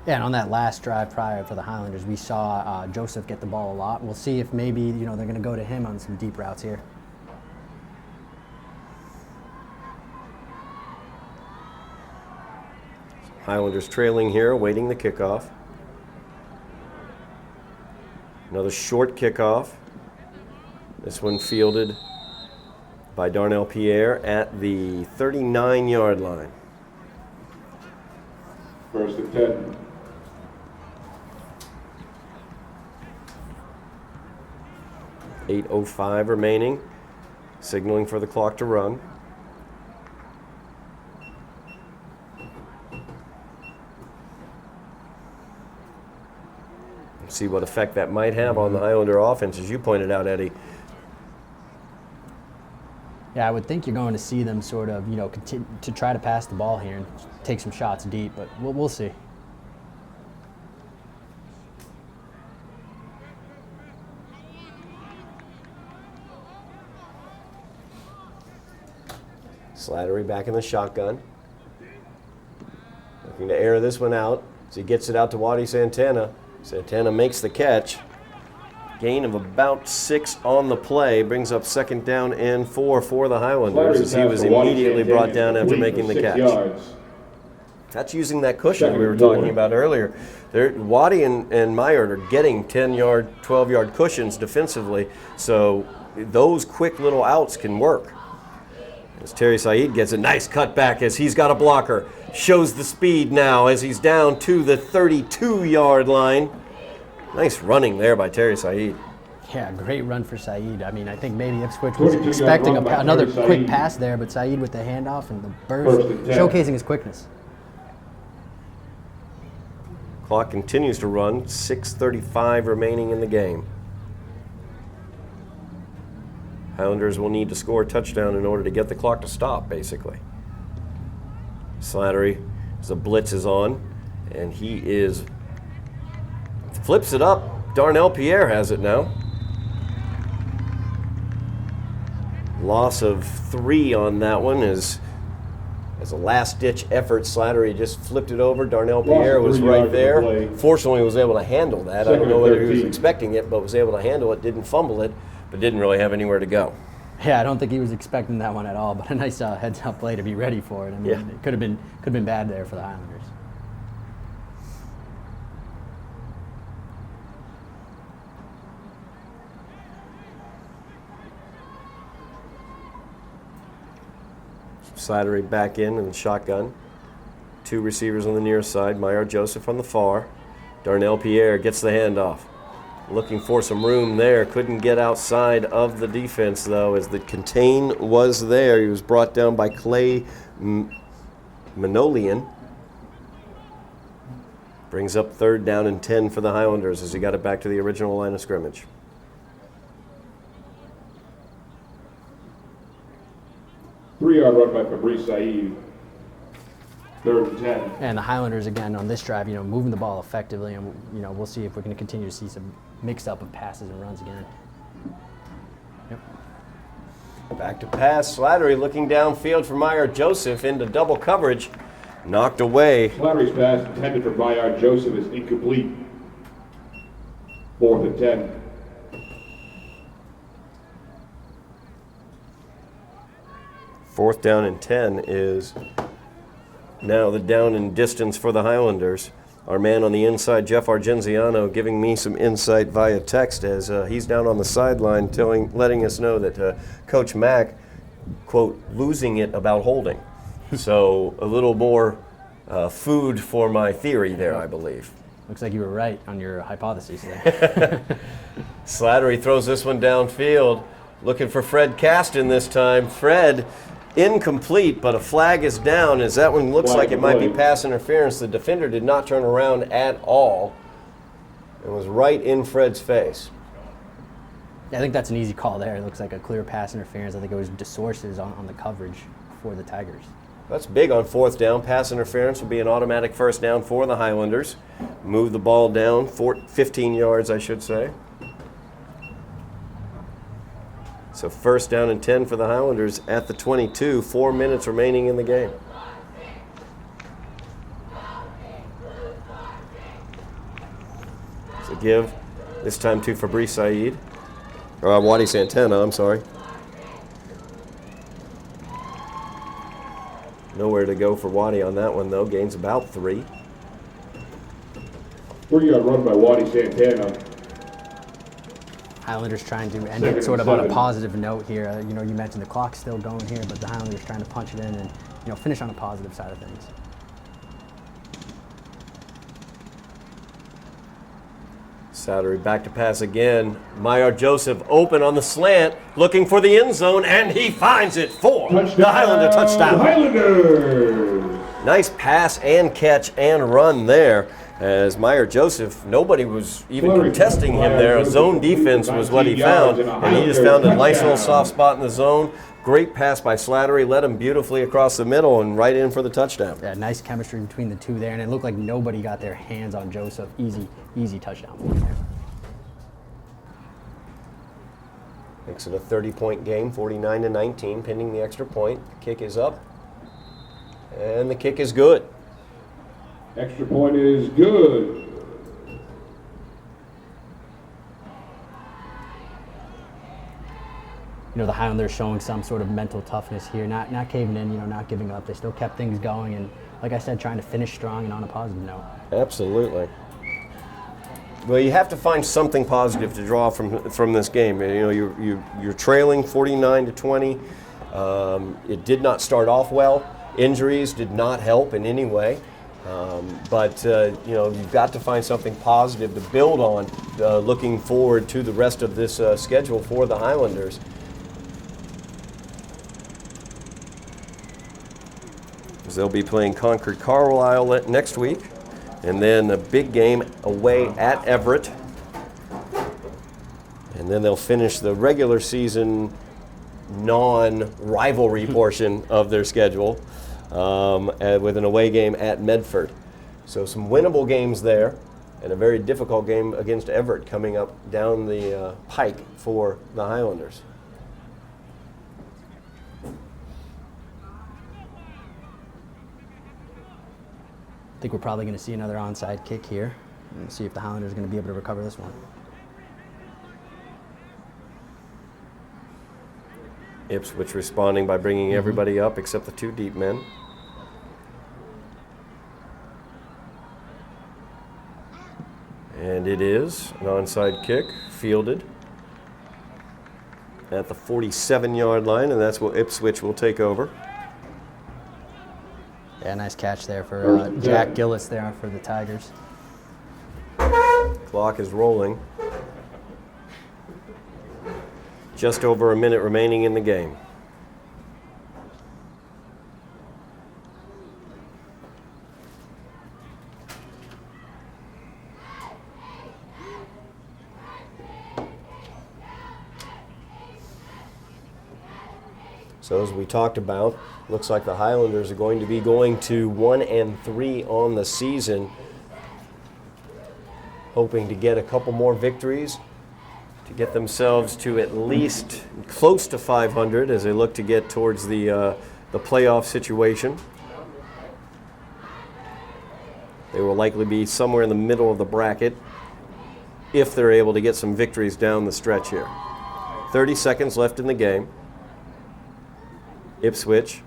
Yeah, and on that last drive prior for the Highlanders, we saw Joseph get the ball a lot. We'll see if maybe, you know, they're going to go to him on some deep routes here. Highlanders trailing here, awaiting the kickoff. Another short kickoff. This one fielded by Darnell Pierre at the 39-yard line. First and 10. .805 remaining. signaling for the clock to run. See what effect that might have on the Highlander offense, as you pointed out, Eddie. Yeah, I would think you're going to see them sort of, continue to try to pass the ball here and take some shots deep, but we'll see. Slattery back in the shotgun. Looking to air this one out as he gets it out to Waddy Santana. Santana makes the catch. Gain of about 6 on the play. Brings up 2nd down and 4 for the Highlanders as he was immediately brought down after making the catch. That's using that cushion we were talking about earlier. Waddy and Meyert are getting 10-yard, 12-yard cushions defensively, so those quick little outs can work. As Terry Said gets a nice cutback as he's got a blocker. Shows the speed now as he's down to the 32-yard line. Nice running there by Terry Said. Yeah, great run for Said. I mean, I think maybe Ipswich was expecting another quick pass there, but Said with the handoff and the burst, showcasing his quickness. Clock continues to run. 6:35 remaining in the game. Highlanders will need to score a touchdown in order to get the clock to stop, basically. Slattery, as the blitz is on, and he flips it up. Darnell Pierre has it now. Loss of 3 on that one as a last-ditch effort. Slattery just flipped it over. Darnell Pierre was right there. Fortunately, was able to handle that. I don't know whether he was expecting it, but was able to handle it. Didn't fumble it, but didn't really have anywhere to go. Yeah, I don't think he was expecting that one at all, but a nice heads-up play to be ready for it. I mean, it could have been bad there for the Highlanders. Slattery back in the shotgun. 2 receivers on the near side. Meyer Joseph on the far. Darnell Pierre gets the handoff. Looking for some room there. Couldn't get outside of the defense, though, as the contain was there. He was brought down by Clay Manolian. Brings up 3rd down and 10 for the Highlanders as he got it back to the original line of scrimmage. Three-yard run by Fabrice Said. 3rd and 10. And the Highlanders, again, on this drive, moving the ball effectively, and, we'll see if we're going to continue to see some mix-up of passes and runs again. Yep. Back to pass. Slattery looking downfield for Meyer Joseph into double coverage. Knocked away. Slattery's pass intended for Meyer Joseph is incomplete. 4th and 10. Fourth down and 10 is now the down and distance for the Highlanders. Our man on the inside, Jeff Argenziano, giving me some insight via text as he's down on the sideline letting us know that Coach Mack, quote, losing it about holding. So a little more food for my theory there, I believe. Looks like you were right on your hypotheses there. Slattery throws this one downfield, looking for Fred Caston this time. Fred, incomplete, but a flag is down as that one looks like it might be pass interference. The defender did not turn around at all. It was right in Fred's face. Yeah, I think that's an easy call there. It looks like a clear pass interference. I think it was DeSources on the coverage for the Tigers. That's big on 4th down. Pass interference will be an automatic 1st down for the Highlanders. Move the ball down 15 yards, I should say. So 1st down and 10 for the Highlanders at the 22. 4 minutes remaining in the game. So give this time to Fabrice Said. Or Waddy Santana, I'm sorry. Nowhere to go for Waddy on that one, though. Gains about 3. 3-yard run by Waddy Santana. Highlanders trying to end it sort of on a positive note here. You mentioned the clock's still going here, but the Highlanders trying to punch it in and, finish on a positive side of things. Slattery back to pass again. Maillard Joseph open on the slant, looking for the end zone, and he finds it for the Highlander touchdown. Highlanders. Nice pass and catch and run there. As Maillard Joseph, nobody was even contesting him there. A zone defense was what he found, and he just found a nice little soft spot in the zone. Great pass by Slattery, led him beautifully across the middle and right in for the touchdown. Yeah, nice chemistry between the two there, and it looked like nobody got their hands on Joseph. Easy touchdown. Makes it a 30-point game, 49-19, pending the extra point. The kick is up, and the kick is good. Extra point is good. The Highlanders showing some sort of mental toughness here, not caving in, not giving up. They still kept things going, and like I said, trying to finish strong and on a positive note. Absolutely. Well, you have to find something positive to draw from this game. You're trailing 49-20. It did not start off well. Injuries did not help in any way. But you've got to find something positive to build on, looking forward to the rest of this schedule for the Highlanders. They'll be playing Concord Carlisle next week, and then a big game away at Everett. And then they'll finish the regular season non-rivalry portion of their schedule with an away game at Medford. So some winnable games there, and a very difficult game against Everett coming up down the pike for the Highlanders. I think we're probably going to see another onside kick here, and see if the Highlanders are going to be able to recover this one. Ipswich responding by bringing everybody up except the two deep men. And it is an onside kick, fielded at the 47-yard line, and that's what Ipswich will take over. Yeah, nice catch there for Jack Gillis there for the Tigers. Clock is rolling. Just over a minute remaining in the game. So as we talked about, looks like the Highlanders are going to be going to 1-3 on the season, hoping to get a couple more victories to get themselves to at least close to 500 as they look to get towards the playoff situation. They will likely be somewhere in the middle of the bracket if they're able to get some victories down the stretch here. 30 seconds left in the game. Ipswich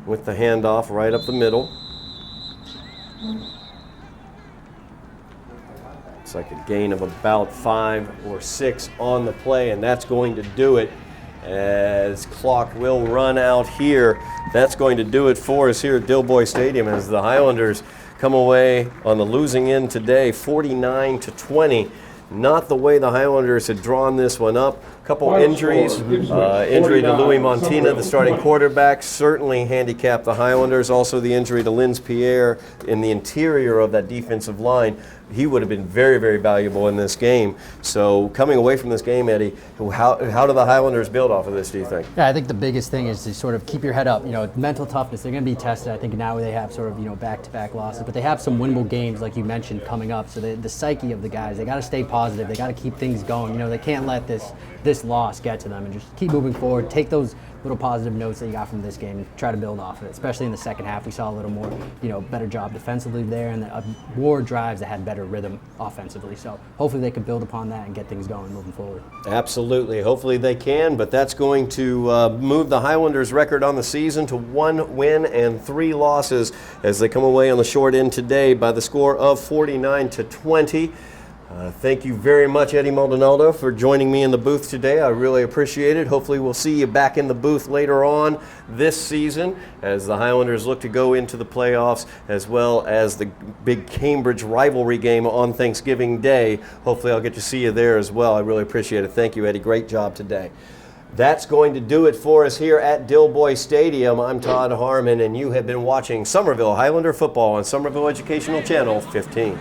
with the handoff right up the middle. It's like a gain of about 5 or 6 on the play, and that's going to do it as clock will run out here. That's going to do it for us here at Dilboy Stadium as the Highlanders come away on the losing end today, 49-20. Not the way the Highlanders had drawn this one up. Couple injuries. Injury to Louis Montina, the starting quarterback, certainly handicapped the Highlanders. Also the injury to Linz Pierre in the interior of that defensive line. He would have been very, very valuable in this game. So coming away from this game, Eddie, how do the Highlanders build off of this, do you think? Yeah, I think the biggest thing is to sort of keep your head up. Mental toughness, they're going to be tested. I think now they have sort of, back-to-back losses, but they have some winnable games, like you mentioned, coming up. So the psyche of the guys, they got to stay positive. They got to keep things going. They can't let this loss get to them, and just keep moving forward. Take those little positive notes that you got from this game and try to build off of it. Especially in the second half, we saw a little more, better job defensively there, and more drives that had better rhythm offensively. So hopefully they can build upon that and get things going moving forward. Absolutely. Hopefully they can, but that's going to move the Highlanders' record on the season to 1 win and 3 losses as they come away on the short end today by the score of 49-20. Thank you very much, Eddie Maldonado, for joining me in the booth today. I really appreciate it. Hopefully we'll see you back in the booth later on this season as the Highlanders look to go into the playoffs, as well as the big Cambridge rivalry game on Thanksgiving Day. Hopefully I'll get to see you there as well. I really appreciate it. Thank you, Eddie. Great job today. That's going to do it for us here at Dilboy Stadium. I'm Todd Harmon, and you have been watching Somerville Highlander football on Somerville Educational Channel 15.